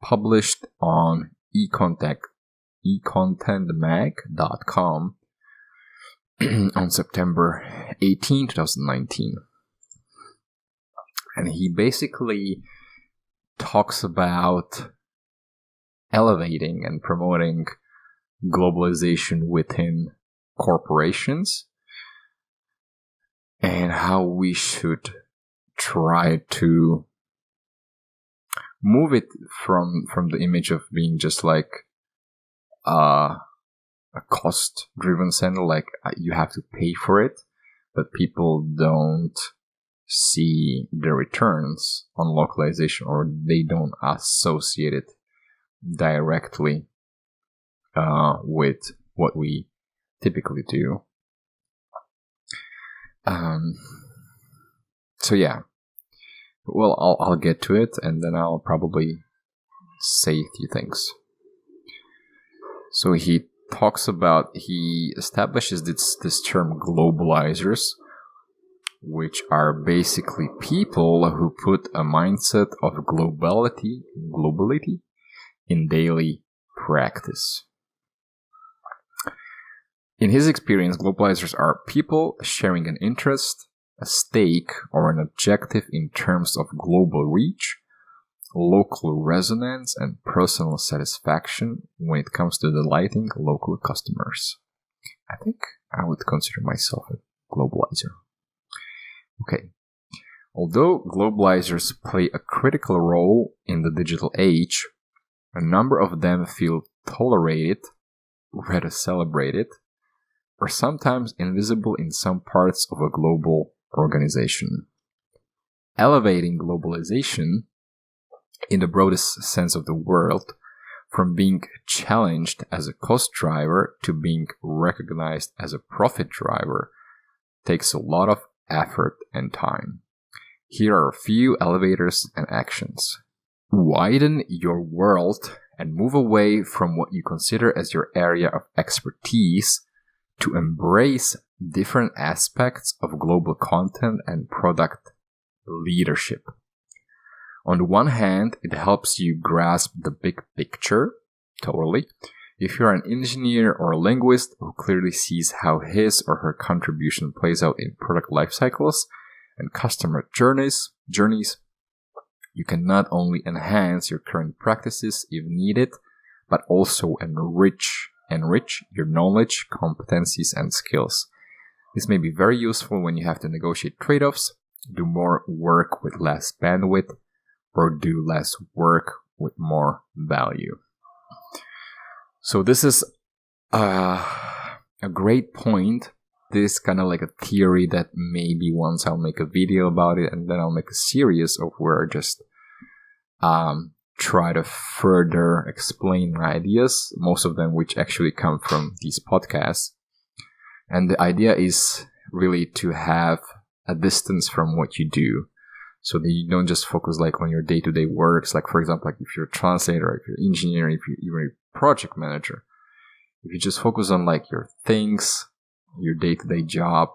published on econtentmag.com on September 18, 2019. And he basically talks about elevating and promoting globalization within corporations and how we should try to move it from the image of being just like a cost-driven center, like you have to pay for it, but people don't see the returns on localization, or they don't associate it directly with what we typically do. So yeah. Well, I'll get to it, and then I'll probably say a few things. So he establishes this term globalizers, which are basically people who put a mindset of globality in daily practice. In his experience, globalizers are people sharing an interest, a stake, or an objective in terms of global reach, local resonance, and personal satisfaction when it comes to delighting local customers. I think I would consider myself a globalizer. Okay. Although globalizers play a critical role in the digital age, a number of them feel tolerated, rather celebrated, or sometimes invisible in some parts of a global organization. Elevating globalization, in the broadest sense of the word, from being challenged as a cost driver to being recognized as a profit driver, takes a lot of effort and time. Here are a few elevators and actions. Widen your world and move away from what you consider as your area of expertise to embrace different aspects of global content and product leadership. On the one hand, it helps you grasp the big picture, totally. If you're an engineer or a linguist who clearly sees how his or her contribution plays out in product life cycles and customer journeys, you can not only enhance your current practices if needed, but also enrich your knowledge, competencies, and skills. This may be very useful when you have to negotiate trade-offs, do more work with less bandwidth, or do less work with more value. So this is a great point. This is kind of like a theory that maybe once I'll make a video about it, and then I'll make a series of where I just try to further explain my ideas, most of them which actually come from these podcasts. And the idea is really to have a distance from what you do, so that you don't just focus like on your day-to-day works. Like, for example, like if you're a translator, if you're an engineer, if you're a project manager, if you just focus on like your things, your day-to-day job,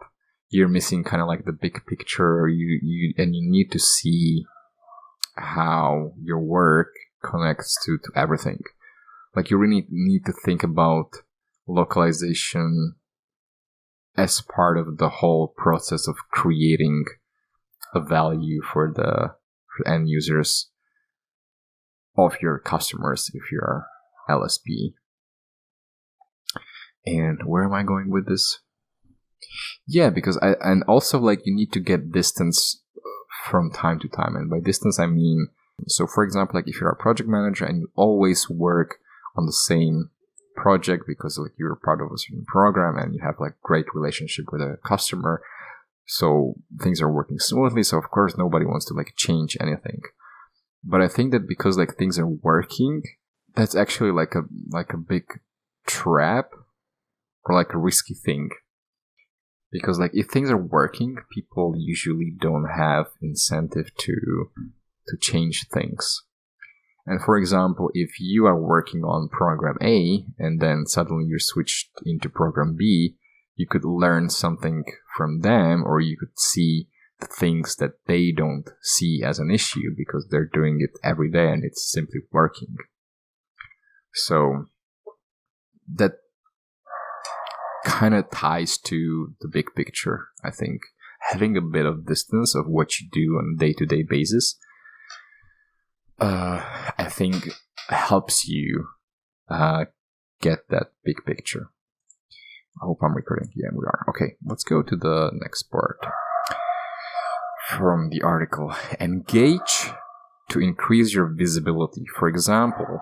you're missing kind of like the big picture. You need to see how your work connects to everything. Like, you really need to think about localization as part of the whole process of creating a value for the end users of your customers if you're LSP. And where am I going with this? Yeah, because and also like you need to get distance from time to time. And by distance, I mean, so for example, like if you're a project manager and you always work on the same project because like you're part of a certain program and you have like great relationship with a customer, so things are working smoothly. So of course nobody wants to like change anything. But I think that because like things are working, that's actually like a big trap or like a risky thing. Because like if things are working, people usually don't have incentive to change things. And for example, if you are working on program A and then suddenly you're switched into program B, you could learn something from them, or you could see the things that they don't see as an issue because they're doing it every day and it's simply working. So that kind of ties to the big picture, I think. Having a bit of distance of what you do on a day-to-day basis, I think helps you get that big picture. I hope I'm recording. Yeah, we are. Okay, let's go to the next part. From the article, engage to increase your visibility. For example,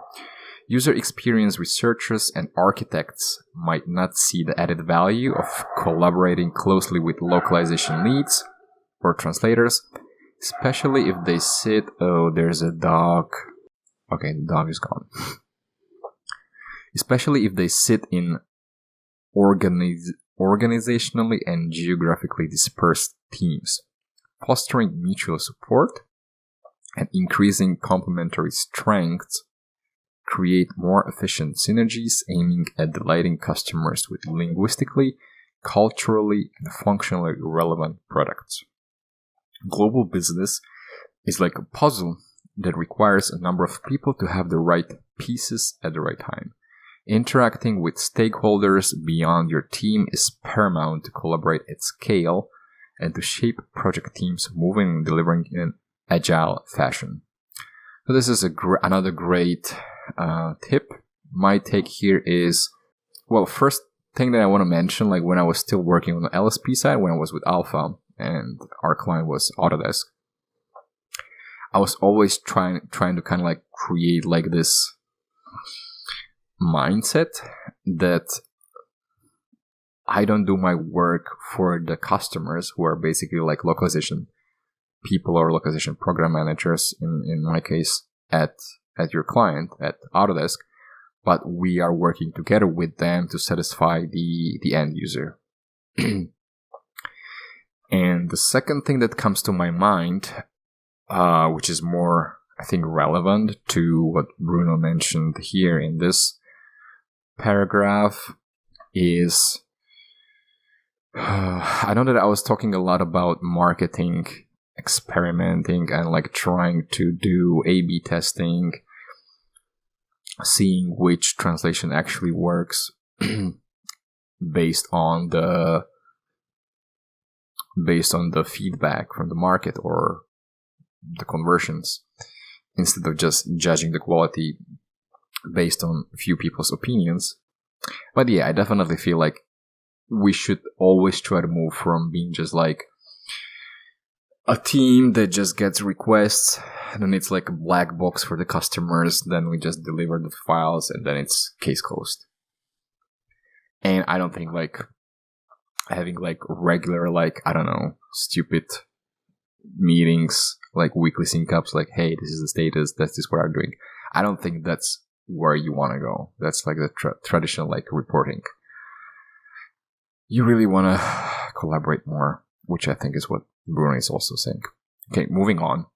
user experience researchers and architects might not see the added value of collaborating closely with localization leads or translators, especially if they sit... Oh, there's a dog. Okay, the dog is gone. Especially if they sit in organizationally and geographically dispersed teams, fostering mutual support and increasing complementary strengths create more efficient synergies aiming at delighting customers with linguistically, culturally, and functionally relevant products. Global business is like a puzzle that requires a number of people to have the right pieces at the right time. Interacting with stakeholders beyond your team is paramount to collaborate at scale and to shape project teams moving and delivering in an agile fashion. So this is another great tip. My take here is, well, first thing that I want to mention, like when I was still working on the LSP side, when I was with Alpha and our client was Autodesk, I was always trying to kind of like create like this mindset that I don't do my work for the customers, who are basically like localization people or localization program managers in my case at your client at Autodesk, but we are working together with them to satisfy the end user. And the second thing that comes to my mind, which is more, I think, relevant to what Bruno mentioned here in this paragraph, is I know that I was talking a lot about marketing, experimenting, and like trying to do A/B testing, seeing which translation actually works based on the feedback from the market or the conversions, instead of just judging the quality based on a few people's opinions. But yeah, I definitely feel like we should always try to move from being just like a team that just gets requests, and then it's like a black box for the customers, then we just deliver the files, and then it's case closed. And I don't think like having like regular, like, I don't know, stupid meetings, like weekly sync-ups, like, hey, this is the status, this is what I'm doing. I don't think that's where you want to go. That's like the traditional like reporting. You really want to collaborate more, which I think is what Bruno is also saying. Okay, moving on.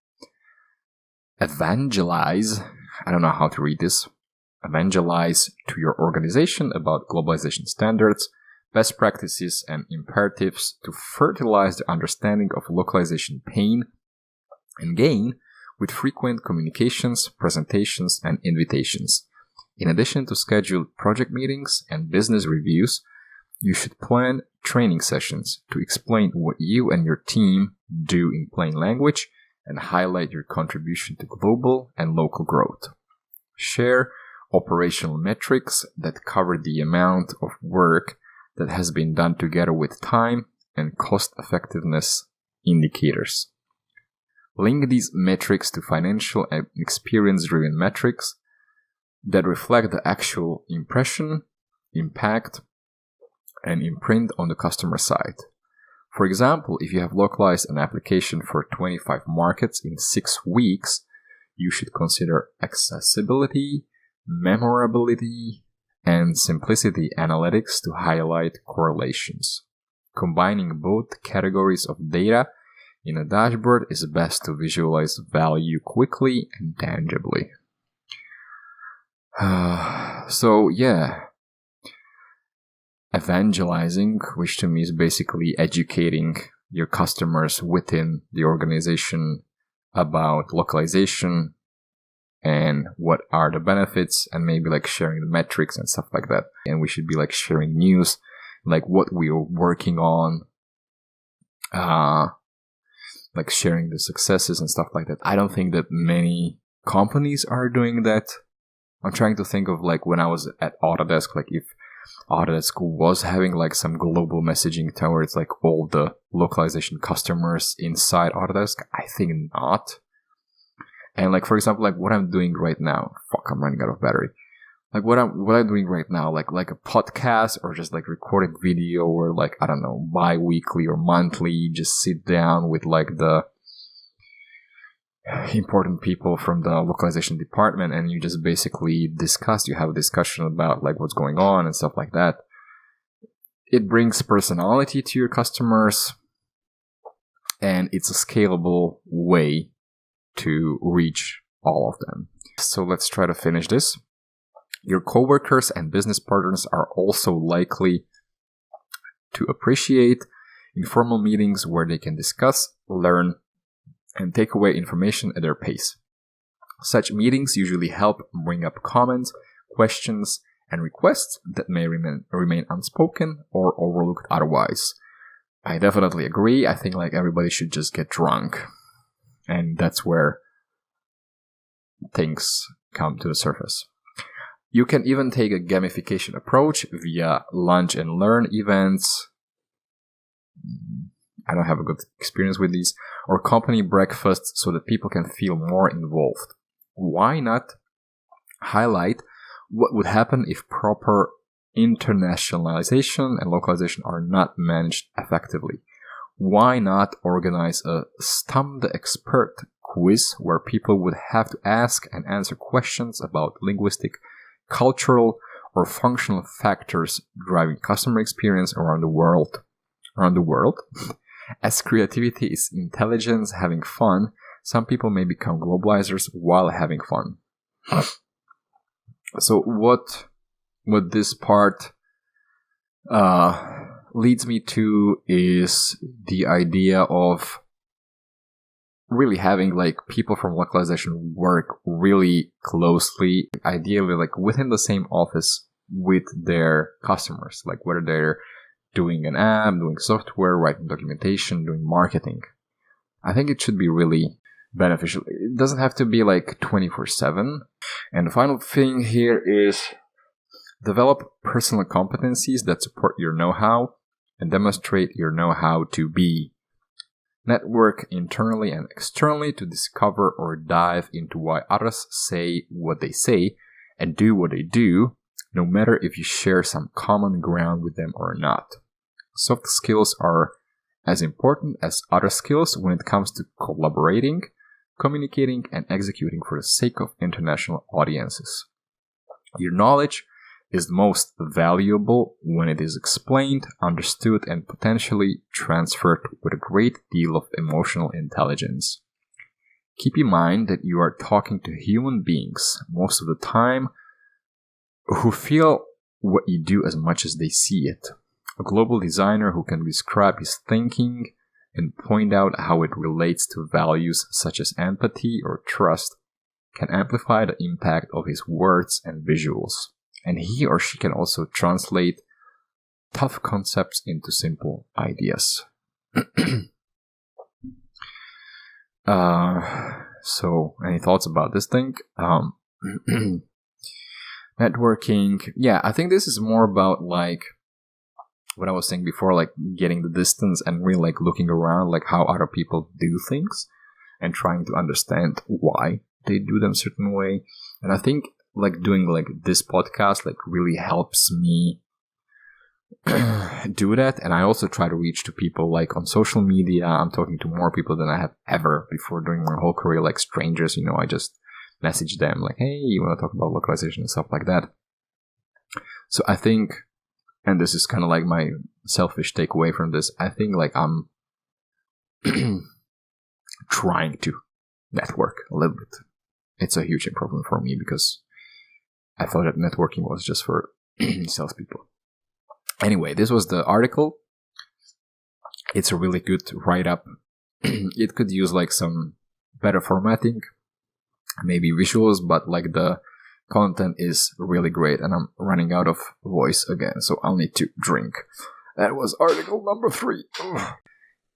Evangelize. I don't know how to read this. Evangelize to your organization about globalization standards, best practices, and imperatives to fertilize the understanding of localization pain and gain with frequent communications, presentations, and invitations. In addition to scheduled project meetings and business reviews, you should plan training sessions to explain what you and your team do in plain language and highlight your contribution to global and local growth. Share operational metrics that cover the amount of work that has been done together with time and cost effectiveness indicators. Link these metrics to financial and experience-driven metrics that reflect the actual impression, impact, and imprint on the customer side. For example, if you have localized an application for 25 markets in 6 weeks, you should consider accessibility, memorability, and simplicity analytics to highlight correlations. Combining both categories of data in a dashboard is best to visualize value quickly and tangibly. So yeah, evangelizing, which to me is basically educating your customers within the organization about localization and what are the benefits, and maybe like sharing the metrics and stuff like that. And we should be like sharing news, like what we are working on, like sharing the successes and stuff like that. I don't think that many companies are doing that. I'm trying to think of like when I was at Autodesk, like if Autodesk was having like some global messaging towards like all the localization customers inside Autodesk. I think not. And like, for example, like what I'm doing right now, I'm running out of battery. Like what I'm doing right now, like a podcast or just like recorded video, or like, I don't know, bi-weekly or monthly, just sit down with like the important people from the localization department, and you just basically you have a discussion about like what's going on and stuff like that. it brings personality to your customers, and it's a scalable way to reach all of them. So let's try to finish this. Your coworkers and business partners are also likely to appreciate informal meetings where they can discuss, learn, and take away information at their pace. Such meetings usually help bring up comments, questions, and requests that may remain unspoken or overlooked otherwise. I definitely agree. I think like everybody should just get drunk. And that's where things come to the surface. You can even take a gamification approach via lunch and learn events. I don't have a good experience with these. Or company breakfasts so that people can feel more involved. Why not highlight what would happen if proper internationalization and localization are not managed effectively? Why not organize a Stump the Expert quiz where people would have to ask and answer questions about linguistic, cultural, or functional factors driving customer experience around the world? As creativity is intelligence having fun, some people may become globalizers while having fun. So what this part leads me to is the idea of really having like people from localization work really closely, ideally like within the same office with their customers, like whether they're doing an app, doing software, writing documentation, doing marketing. I think it should be really beneficial. It doesn't have to be like 24/7. And the final thing here is develop personal competencies that support your know-how and demonstrate your know-how to be. Network internally and externally to discover or dive into why others say what they say and do what they do, no matter if you share some common ground with them or not. Soft skills are as important as other skills when it comes to collaborating, communicating, and executing for the sake of international audiences. Your knowledge is most valuable when it is explained, understood, and potentially transferred with a great deal of emotional intelligence. Keep in mind that you are talking to human beings most of the time who feel what you do as much as they see it. A global designer who can describe his thinking and point out how it relates to values such as empathy or trust can amplify the impact of his words and visuals. And he or she can also translate tough concepts into simple ideas. So, any thoughts about this thing? Networking. Yeah, I think this is more about like what I was saying before, like getting the distance and really like looking around, like how other people do things and trying to understand why they do them a certain way. And I think like doing like this podcast like really helps me do that. And I also try to reach to people like on social media. I'm talking to more people than I have ever before during my whole career, like strangers, you know, I just message them like, hey, you want to talk about localization and stuff like that. So I think, and this is kind of like my selfish takeaway from this, I think like I'm trying to network a little bit. It's a huge improvement for me because I thought that networking was just for salespeople. Anyway, this was the article. It's a really good write-up. It could use like some better formatting, maybe visuals, but like the content is really great, and I'm running out of voice again, so I'll need to drink. That was article number 3. Ugh.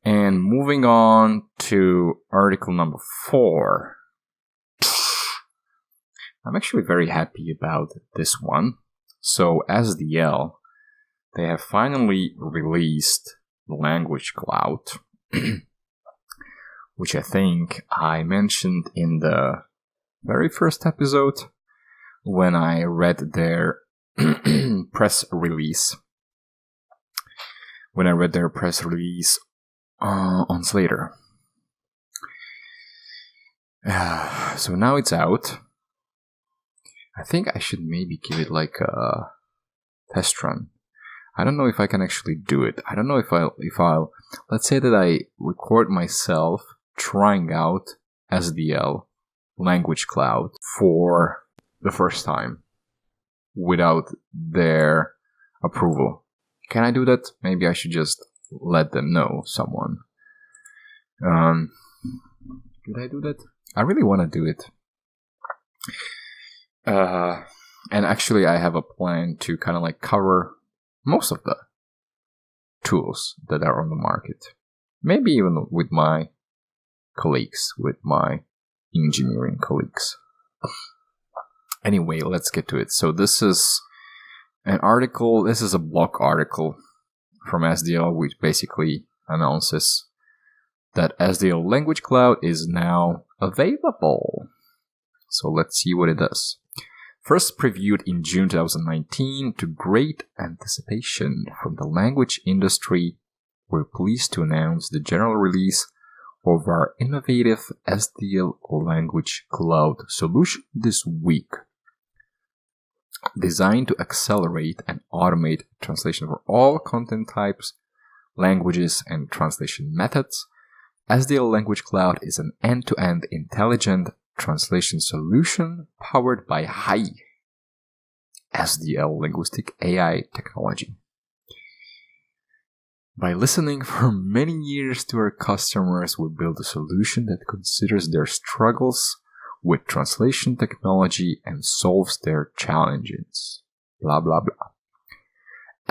And moving on to article number 4. I'm actually very happy about this one. So SDL, they have finally released the Language Cloud, which I think I mentioned in the very first episode when I read their press release. On Slater. So now it's out. I think I should maybe give it like a test run. I don't know if I can actually do it. I don't know if I'll let's say that I record myself trying out SDL Language Cloud for the first time without their approval. Can I do that? Maybe I should just let them know, someone. Could I do that? I really want to do it. And actually I have a plan to kind of like cover most of the tools that are on the market. Maybe even with my colleagues, with my engineering colleagues. Anyway, let's get to it. So this is an article, this is a blog article from SDL, which basically announces that SDL Language Cloud is now available. So let's see what it does. First previewed in June 2019 to great anticipation from the language industry, we're pleased to announce the general release of our innovative SDL Language Cloud solution this week. Designed to accelerate and automate translation for all content types, languages, and translation methods, SDL Language Cloud is an end-to-end intelligent translation solution powered by high SDL linguistic AI technology. By listening for many years to our customers, we built a solution that considers their struggles with translation technology and solves their challenges. Blah, blah, blah.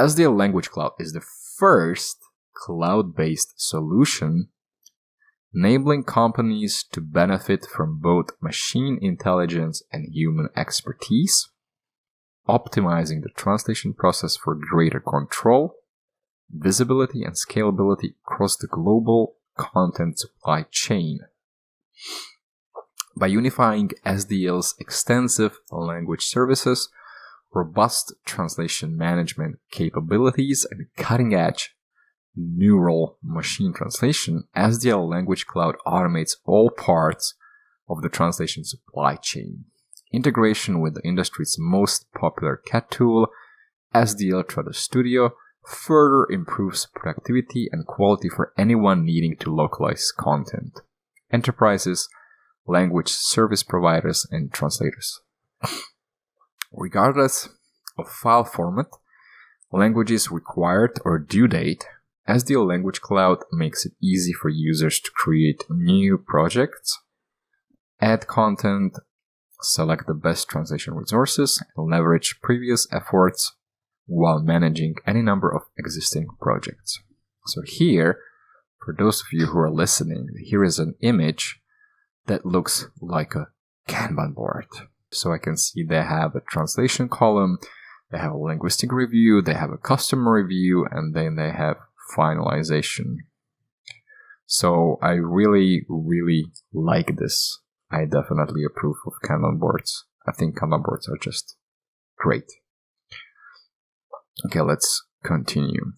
SDL Language Cloud is the first cloud-based solution enabling companies to benefit from both machine intelligence and human expertise, optimizing the translation process for greater control, visibility, and scalability across the global content supply chain. By unifying SDL's extensive language services, robust translation management capabilities, and cutting-edge neural machine translation, SDL Language Cloud automates all parts of the translation supply chain. Integration with the industry's most popular CAT tool, SDL Trader Studio, further improves productivity and quality for anyone needing to localize content. Enterprises, language service providers, and translators. Regardless of file format, languages required, or due date, SDL Language Cloud makes it easy for users to create new projects, add content, select the best translation resources, and leverage previous efforts while managing any number of existing projects. So here, for those of you who are listening, here is an image that looks like a Kanban board. So I can see they have a translation column, they have a linguistic review, they have a customer review, and then they have finalization. So I really, really like this. I definitely approve of Kanban boards. I think Kanban boards are just great. Okay, let's continue.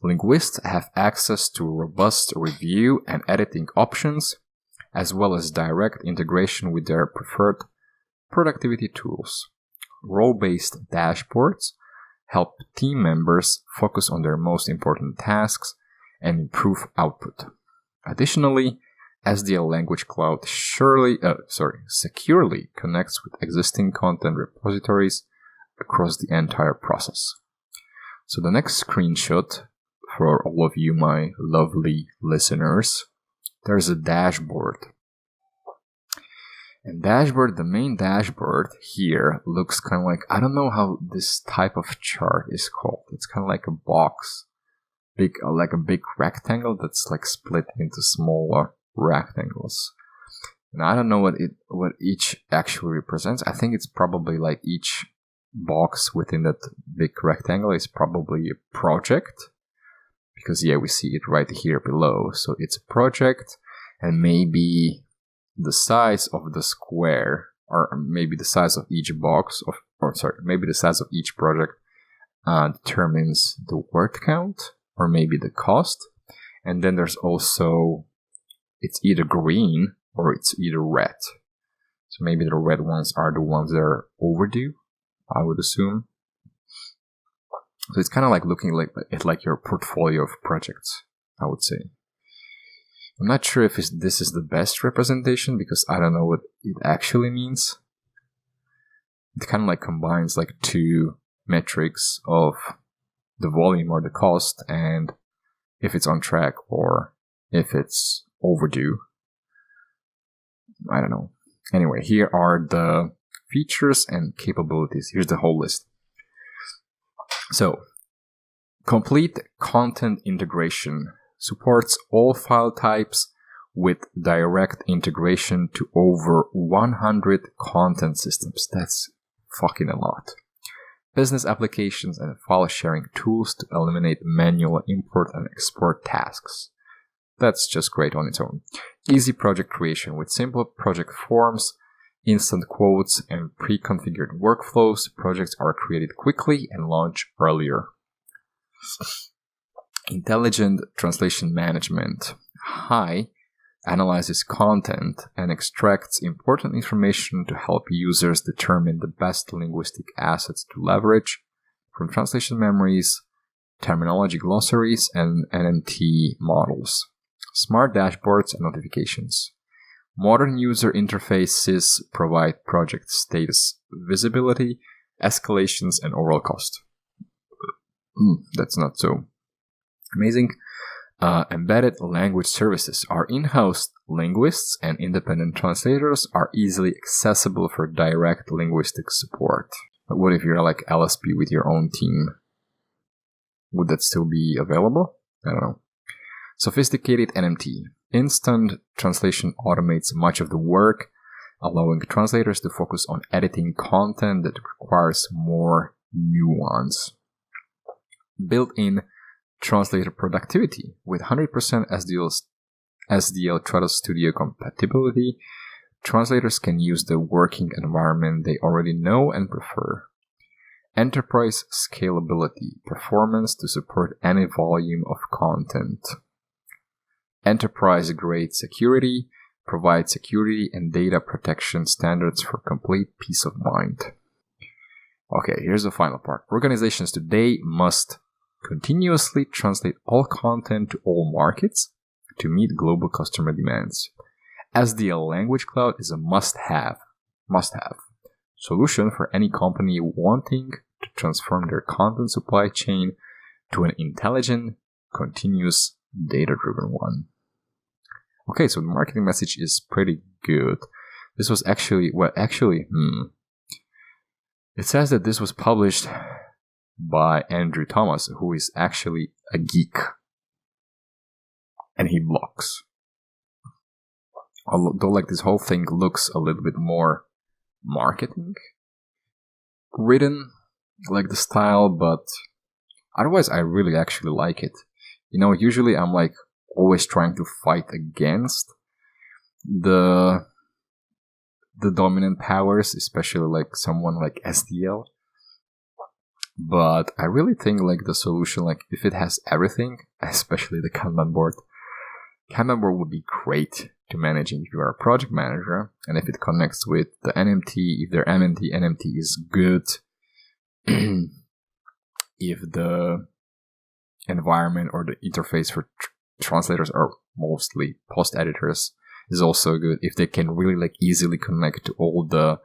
Linguists have access to robust review and editing options, as well as direct integration with their preferred productivity tools. Role-based dashboards help team members focus on their most important tasks and improve output. Additionally, SDL Language Cloud securely connects with existing content repositories across the entire process. So the next screenshot for all of you, my lovely listeners, there's a dashboard. And the main dashboard here looks kind of like, I don't know how this type of chart is called. It's kind of like a box, like a big rectangle that's like split into smaller rectangles. And I don't know what each actually represents. I think it's probably like each box within that big rectangle is probably a project. Because we see it right here below. So it's a project, and maybe the size of the square, or maybe the size of each box, maybe the size of each project determines the word count, or maybe the cost. And then there's also, it's either green or it's either red. So maybe the red ones are the ones that are overdue, I would assume. So it's kind of like looking at like your portfolio of projects, I would say. I'm not sure if this is the best representation because I don't know what it actually means. It kind of like combines like two metrics of the volume or the cost and if it's on track or if it's overdue. I don't know. Anyway, here are the features and capabilities. Here's the whole list. So, complete content integration supports all file types with direct integration to over 100 content systems. That's fucking a lot. Business applications and file sharing tools to eliminate manual import and export tasks. That's just great on its own. Easy project creation with simple project forms, instant quotes, and pre-configured workflows. Projects are created quickly and launched earlier. Intelligent translation management. HI analyzes content and extracts important information to help users determine the best linguistic assets to leverage from translation memories, terminology glossaries, and NMT models. Smart dashboards and notifications. Modern user interfaces provide project status visibility, escalations, and overall cost. That's not so amazing. Embedded language services. Our in-house linguists and independent translators are easily accessible for direct linguistic support. But what if you're like LSP with your own team? Would that still be available? I don't know. Sophisticated NMT. Instant translation automates much of the work, allowing translators to focus on editing content that requires more nuance. Built-in translator productivity with 100% SDL Trados Studio compatibility. Translators can use the working environment they already know and prefer. Enterprise scalability, performance to support any volume of content. Enterprise-grade security, provide security and data protection standards for complete peace of mind. Okay, here's the final part. Organizations today must continuously translate all content to all markets to meet global customer demands. SDL Language Cloud is a must-have solution for any company wanting to transform their content supply chain to an intelligent, continuous, data-driven one. Okay, so the marketing message is pretty good. This was it says that this was published by Andrew Thomas, who is actually a geek. And he blogs. Although like this whole thing looks a little bit more marketing written, like the style, but otherwise I really actually like it. You know, usually I'm like always trying to fight against the dominant powers, especially like someone like SDL. But I really think like the solution, like if it has everything, especially the Kanban board would be great to managing if you are a project manager, and if it connects with the NMT, if their NMT is good, if the environment or the interface for translators are mostly post editors is also good, if they can really like easily connect to all the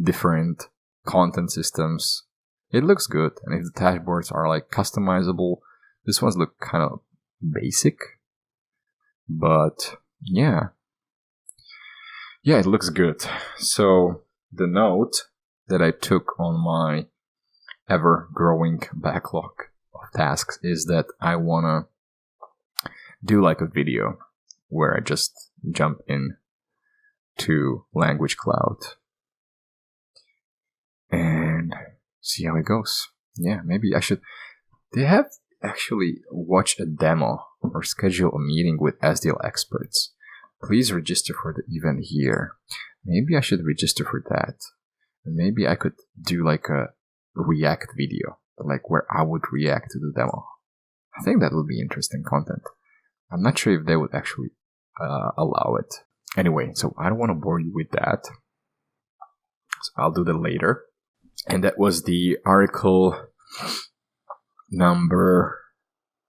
different content systems, it looks good. And if the dashboards are like customizable, this ones look kind of basic, but yeah, it looks good. So the note that I took on my ever-growing backlog of tasks is that I want to do like a video where I just jump in to Language Cloud and see how it goes. Yeah, maybe I should. They have actually watch a demo or schedule a meeting with SDL experts. Please register for the event here. Maybe I should register for that. And maybe I could do like a react video, like where I would react to the demo. I think that would be interesting content. I'm not sure if they would actually allow it. Anyway, so I don't want to bore you with that. So I'll do that later. And that was the article number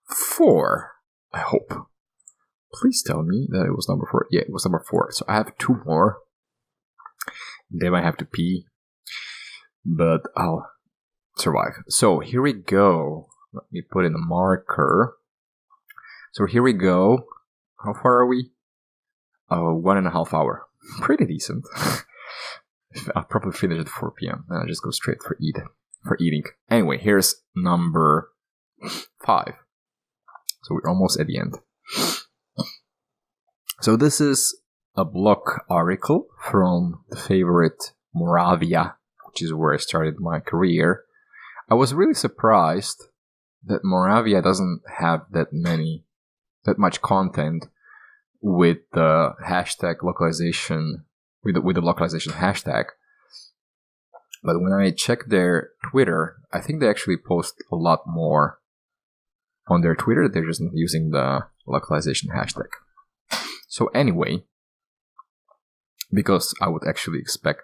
4, I hope. Please tell me that it was number 4. Yeah, it was number 4. So I have 2 more. They might have to pee, but I'll survive. So here we go. Let me put in a marker. So here we go. How far are we? 1.5 hours. Pretty decent. I'll probably finish at 4 p.m. and I'll just go straight for eating. Anyway, here's number 5. So we're almost at the end. So this is a blog article from the favorite Moravia, which is where I started my career. I was really surprised that Moravia doesn't have that much content with the hashtag localization, with the localization hashtag. But when I check their Twitter, I think they actually post a lot more on their Twitter. They're just using the localization hashtag. So anyway, because I would actually expect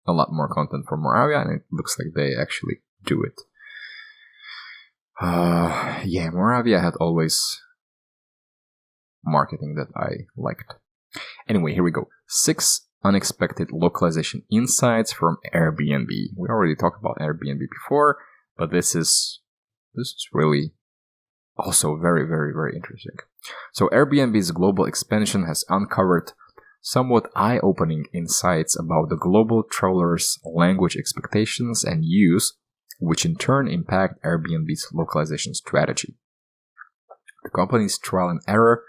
a lot more content from Moravia, and it looks like they actually do it. Yeah, Moravia had always marketing that I liked. Anyway, here we go. 6 unexpected localization insights from Airbnb. We already talked about Airbnb before, but this is really also very, very, very interesting. So Airbnb's global expansion has uncovered somewhat eye-opening insights about the global travelers' language expectations and use, which in turn impact Airbnb's localization strategy. The company's trial and error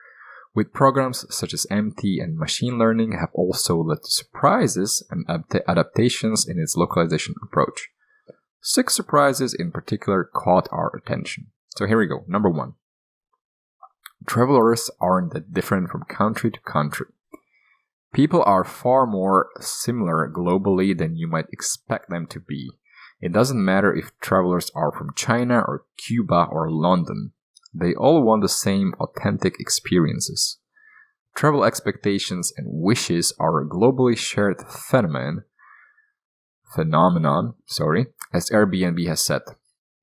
with programs such as MT and machine learning have also led to surprises and adaptations in its localization approach. 6 surprises in particular caught our attention. So here we go. Number 1. Travelers aren't that different from country to country. People are far more similar globally than you might expect them to be. It doesn't matter if travelers are from China or Cuba or London. They all want the same authentic experiences. Travel expectations and wishes are a globally shared phenomenon, as Airbnb has said.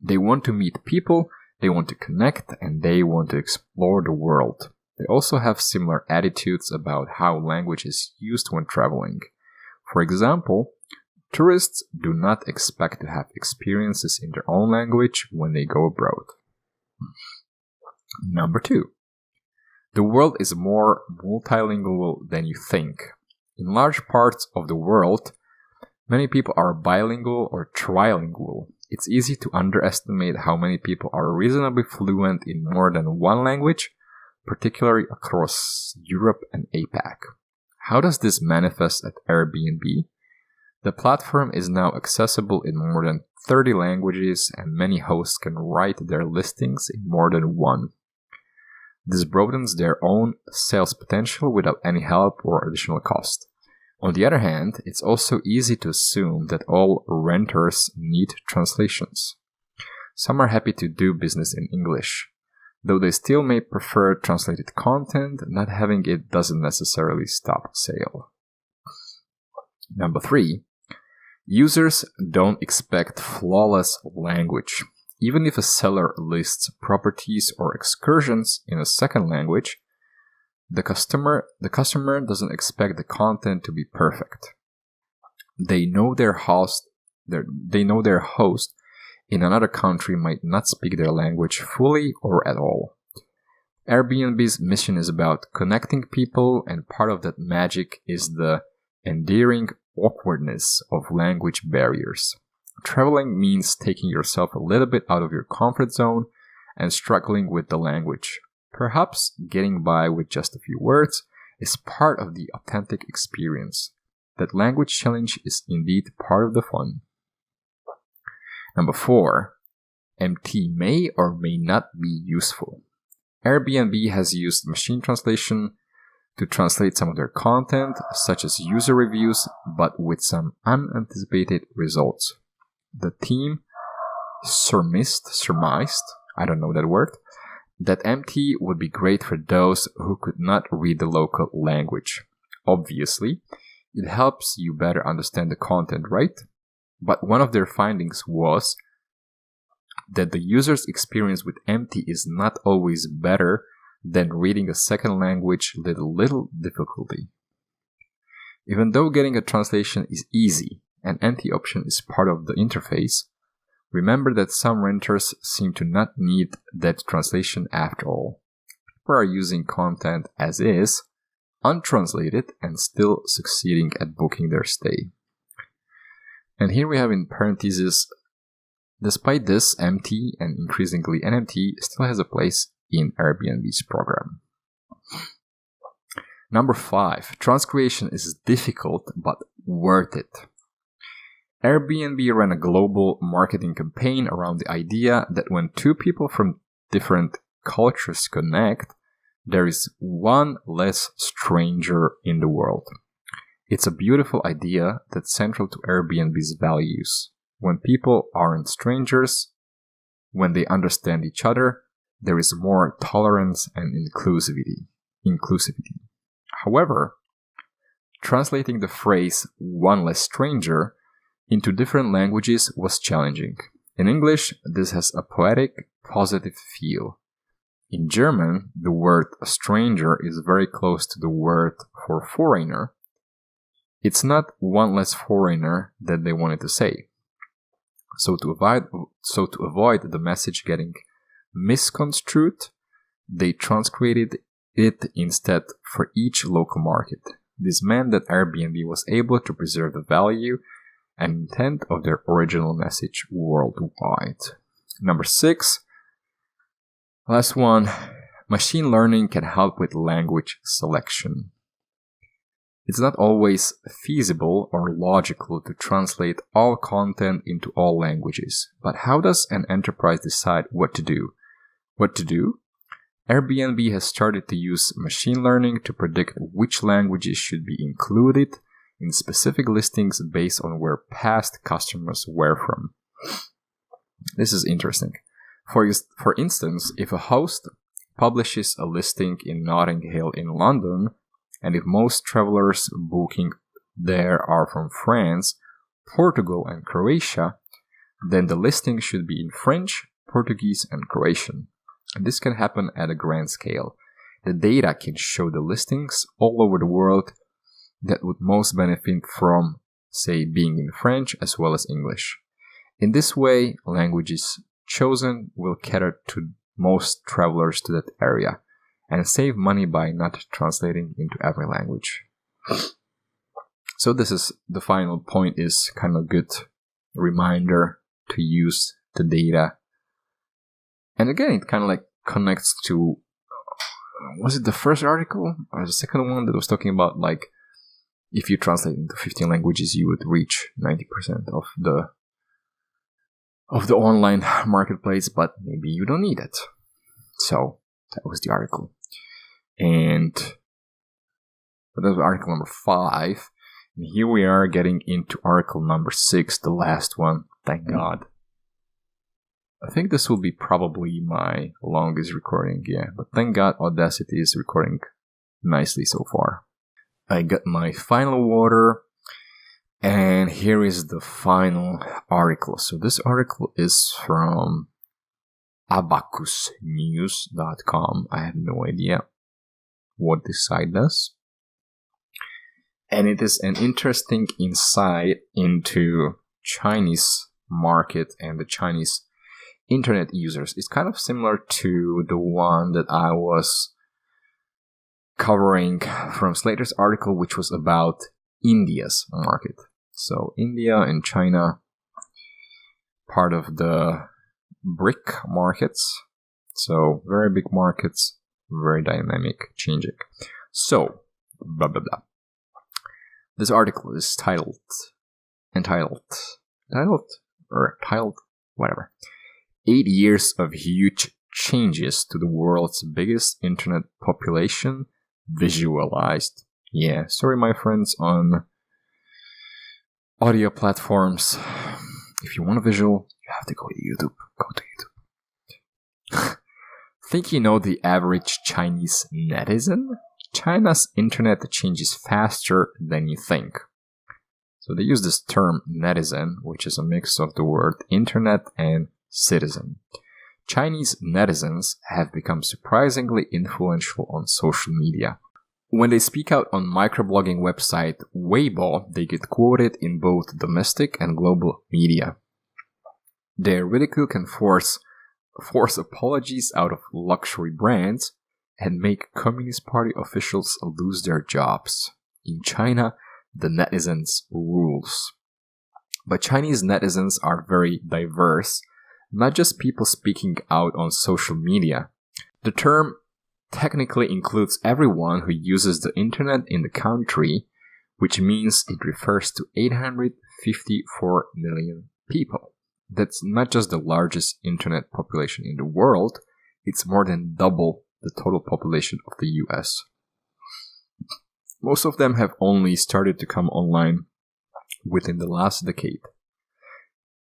They want to meet people, they want to connect, and they want to explore the world. They also have similar attitudes about how language is used when traveling. For example, tourists do not expect to have experiences in their own language when they go abroad. Number 2. The world is more multilingual than you think. In large parts of the world, many people are bilingual or trilingual. It's easy to underestimate how many people are reasonably fluent in more than one language, particularly across Europe and APAC. How does this manifest at Airbnb? The platform is now accessible in more than 30 languages, and many hosts can write their listings in more than one. This broadens their own sales potential without any help or additional cost. On the other hand, it's also easy to assume that all renters need translations. Some are happy to do business in English. Though they still may prefer translated content, not having it doesn't necessarily stop sale. Number 3. Users don't expect flawless language. Even if a seller lists properties or excursions in a second language, the customer doesn't expect the content to be perfect. They know their host in another country might not speak their language fully or at all. Airbnb's mission is about connecting people, and part of that magic is the endearing awkwardness of language barriers. Traveling means taking yourself a little bit out of your comfort zone and struggling with the language. Perhaps getting by with just a few words is part of the authentic experience. That language challenge is indeed part of the fun. Number 4. MT may or may not be useful. Airbnb has used machine translation to translate some of their content, such as user reviews, but with some unanticipated results. The team surmised, I don't know that word, that MT would be great for those who could not read the local language. Obviously, it helps you better understand the content, right? But one of their findings was that the user's experience with empty is not always better than reading a second language with little difficulty. Even though getting a translation is easy, an empty option is part of the interface, remember that some renters seem to not need that translation after all. People are using content as is, untranslated, and still succeeding at booking their stay. And here we have in parentheses, despite this, empty and increasingly NMT still has a place in Airbnb's program. Number 5, transcreation is difficult but worth it. Airbnb ran a global marketing campaign around the idea that when two people from different cultures connect, there is one less stranger in the world. It's a beautiful idea that's central to Airbnb's values. When people aren't strangers, when they understand each other, there is more tolerance and inclusivity. However, translating the phrase "one less stranger" into different languages was challenging. In English, this has a poetic, positive feel. In German, the word stranger is very close to the word for foreigner. It's not one less foreigner that they wanted to say. So to avoid the message getting misconstrued, they transcreated it instead for each local market. This meant that Airbnb was able to preserve the value and intent of their original message worldwide. Number 6, last one, machine learning can help with language selection. It's not always feasible or logical to translate all content into all languages, but how does an enterprise decide what to do? Airbnb has started to use machine learning to predict which languages should be included in specific listings based on where past customers were from. This is interesting. For instance, if a host publishes a listing in Notting Hill in London, and if most travelers booking there are from France, Portugal, and Croatia, then the listing should be in French, Portuguese, and Croatian. And this can happen at a grand scale. The data can show the listings all over the world that would most benefit from, say, being in French as well as English. In this way, languages chosen will cater to most travelers to that area and save money by not translating into every language. So this is the final point, is kind of a good reminder to use the data. And again, it kind of like connects to, was it the first article or the second one that was talking about like if you translate into 15 languages, you would reach 90% of the online marketplace, but maybe you don't need it. So that was the article. And that was article number 5. And here we are getting into article number 6, the last one. Thank God. I think this will be probably my longest recording, yeah. But thank God Audacity is recording nicely so far. I got my final water. And here is the final article. So this article is from abacusnews.com. I have no idea what this site does. And it is an interesting insight into Chinese market and the Chinese internet users. It's kind of similar to the one that I was covering from Slater's article, which was about India's market. So India and China, part of the BRIC markets. So very big markets, very dynamic, changing. So, blah, blah, blah. This article is titled, whatever. 8 years of huge changes to the world's biggest internet population visualized. Yeah, sorry my friends on audio platforms. If you want a visual, you have to go to YouTube. Go to YouTube. Think you know the average Chinese netizen? China's internet changes faster than you think. So they use this term netizen, which is a mix of the word internet and citizen. Chinese netizens have become surprisingly influential on social media. When they speak out on microblogging website Weibo, they get quoted in both domestic and global media. Their ridicule can force apologies out of luxury brands and make Communist Party officials lose their jobs. In China, the netizens rules. But Chinese netizens are very diverse, not just people speaking out on social media. The term technically includes everyone who uses the internet in the country, which means it refers to 854 million people. That's not just the largest internet population in the world, it's more than double the total population of the US. Most of them have only started to come online within the last decade.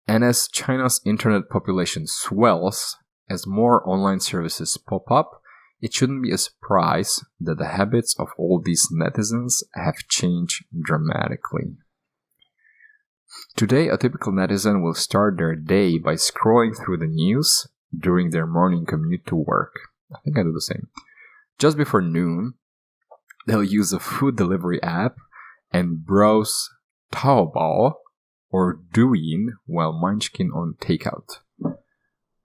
And as China's internet population swells, as more online services pop up, it shouldn't be a surprise that the habits of all these netizens have changed dramatically. Today, a typical netizen will start their day by scrolling through the news during their morning commute to work. I think I do the same. Just before noon, they'll use a food delivery app and browse Taobao or Douyin while munching on takeout.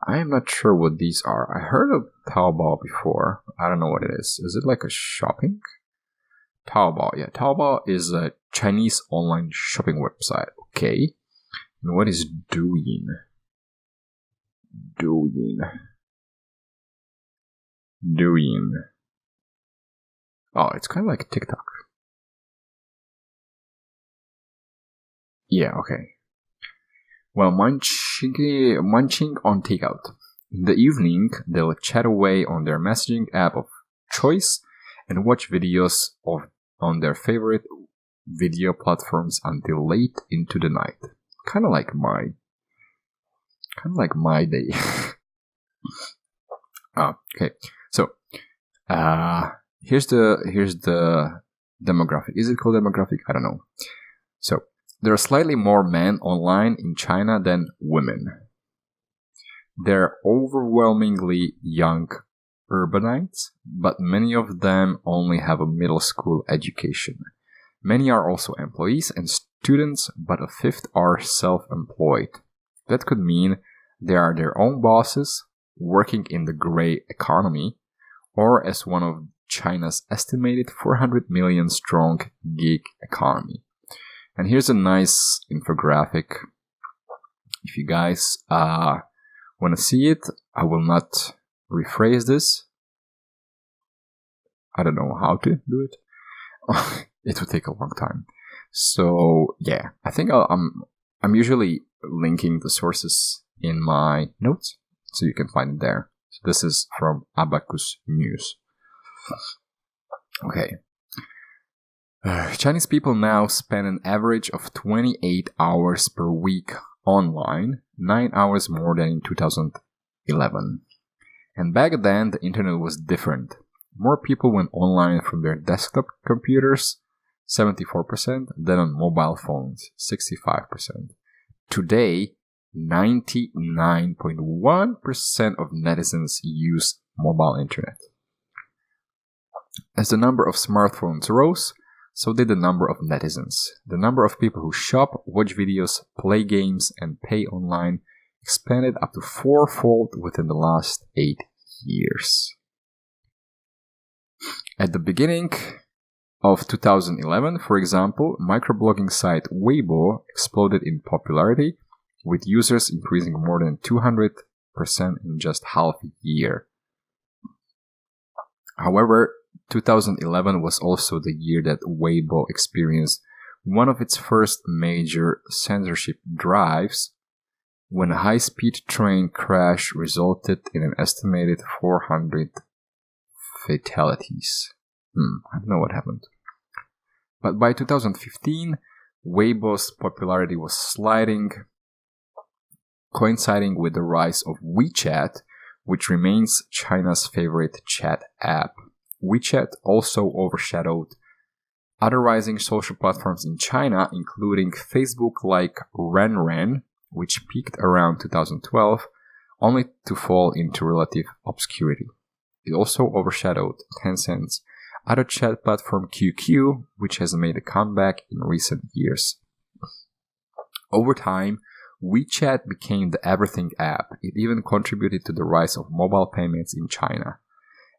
I am not sure what these are. I heard of Taobao before. I don't know what it is. Is it like a shopping? Taobao. Yeah, Taobao is a Chinese online shopping website. Okay. And what is Douyin? Douyin. Oh, it's kind of like TikTok. Yeah, okay. Well, munching on takeout. In the evening, they'll chat away on their messaging app of choice and watch videos on their favorite video platforms until late into the night. Kind of like my day. Okay. So, here's the demographic. Is it called demographic? I don't know. So, there are slightly more men online in China than women. They're overwhelmingly young urbanites, but many of them only have a middle school education. Many are also employees and students, but a fifth are self-employed. That could mean they are their own bosses, working in the gray economy, or as one of China's estimated 400 million strong gig economy. And here's a nice infographic. If you guys want to see it, I will not rephrase this. I don't know how to do it. It would take a long time. So yeah, I think I'm usually linking the sources in my notes, so you can find it there. So this is from Abacus News. Okay. Chinese people now spend an average of 28 hours per week online, 9 hours more than in 2011. And back then, the internet was different. More people went online from their desktop computers, 74%, than on mobile phones, 65%. Today, 99.1% of netizens use mobile internet. As the number of smartphones rose, so did the number of netizens. The number of people who shop, watch videos, play games, and pay online expanded up to fourfold within the last 8 years. At the beginning of 2011, for example, microblogging site Weibo exploded in popularity, with users increasing more than 200% in just half a year. However, 2011 was also the year that Weibo experienced one of its first major censorship drives, when a high-speed train crash resulted in an estimated 400 fatalities. I don't know what happened. But by 2015, Weibo's popularity was sliding, coinciding with the rise of WeChat, which remains China's favorite chat app. WeChat also overshadowed other rising social platforms in China, including Facebook like Renren, which peaked around 2012, only to fall into relative obscurity. It also overshadowed Tencent's other chat platform QQ, which has made a comeback in recent years. Over time, WeChat became the everything app. It even contributed to the rise of mobile payments in China.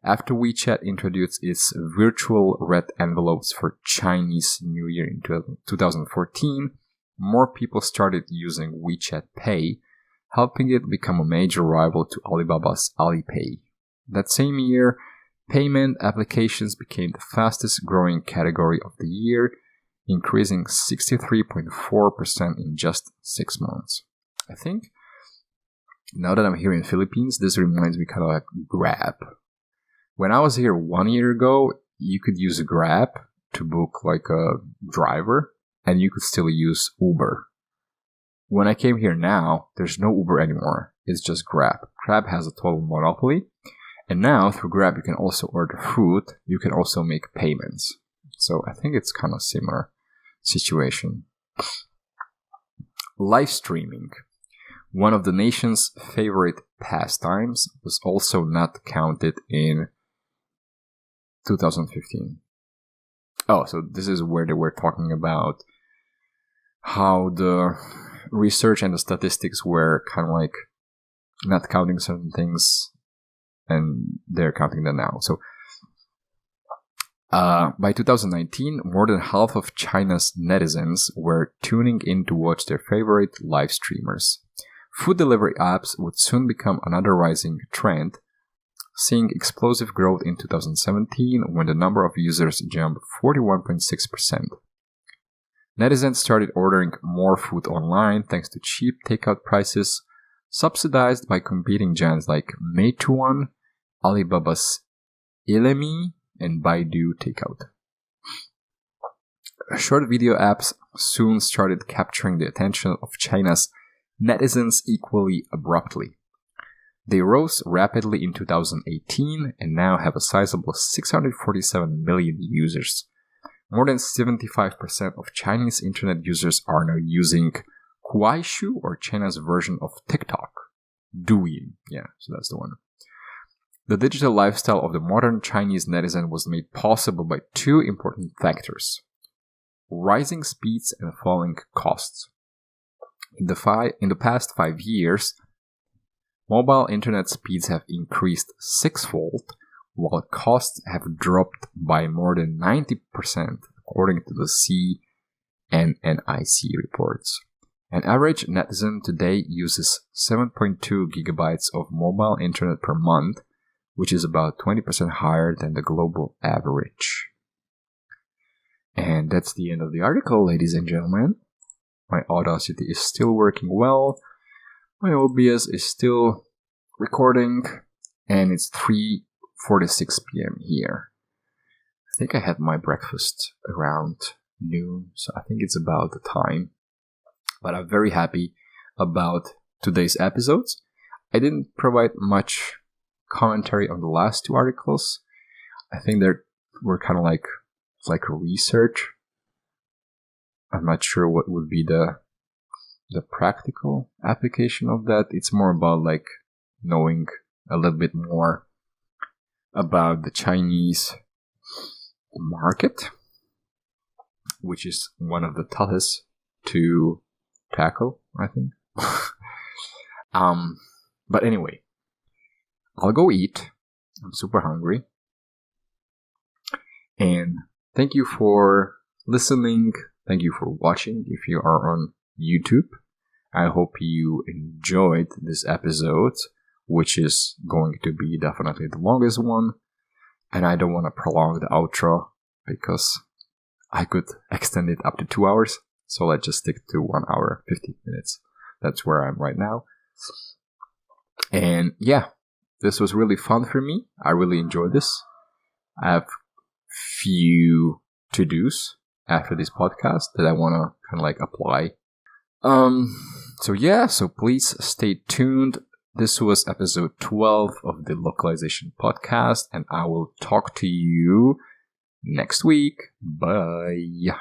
After WeChat introduced its virtual red envelopes for Chinese New Year in 2014, more people started using WeChat Pay, helping it become a major rival to Alibaba's Alipay. That same year, payment applications became the fastest growing category of the year, increasing 63.4% in just 6 months. I think, now that I'm here in the Philippines, this reminds me kind of like Grab. When I was here 1 year ago, you could use Grab to book like a driver, and you could still use Uber. When I came here now, there's no Uber anymore. It's just Grab. Grab has a total monopoly. And now, through Grab, you can also order food. You can also make payments. So I think it's kind of similar situation. Live streaming, one of the nation's favorite pastimes, was also not counted in 2015. Oh, so this is where they were talking about how the research and the statistics were kind of like not counting certain things, and they're counting them now. So by 2019, more than half of China's netizens were tuning in to watch their favorite live streamers. Food delivery apps would soon become another rising trend, seeing explosive growth in 2017 when the number of users jumped 41.6%. Netizens started ordering more food online thanks to cheap takeout prices, subsidized by competing giants like Meituan, Alibaba's Elemi, and Baidu Takeout. Short video apps soon started capturing the attention of China's netizens equally abruptly. They rose rapidly in 2018 and now have a sizable 647 million users. More than 75% of Chinese internet users are now using Kuaishou, or China's version of TikTok. Douyin. Yeah, so that's the one. The digital lifestyle of the modern Chinese netizen was made possible by two important factors: rising speeds and falling costs. In the past 5 years, mobile internet speeds have increased 6-fold, while costs have dropped by more than 90%, according to the CNNIC reports. An average netizen today uses 7.2 gigabytes of mobile internet per month, which is about 20% higher than the global average. And that's the end of the article, ladies and gentlemen. My Audacity is still working well. My OBS is still recording, and it's 3:46 p.m. here. I think I had my breakfast around noon, so I think it's about the time. But I'm very happy about today's episodes. I didn't provide much commentary on the last two articles. I think they were kind of like a research. I'm not sure what would be the practical application of that. It's more about like knowing a little bit more about the Chinese market, which is one of the toughest to tackle, I think. But anyway, I'll go eat. I'm super hungry. And thank you for listening. Thank you for watching if you are on YouTube. I hope you enjoyed this episode, which is going to be definitely the longest one. And I don't want to prolong the outro because I could extend it up to 2 hours. So let's just stick to 1 hour, 15 minutes. That's where I'm right now. And yeah, this was really fun for me. I really enjoyed this. I have few to-dos after this podcast that I want to kind of like apply. So please stay tuned. This was episode 12 of the Localization Podcast, and I will talk to you next week. Bye.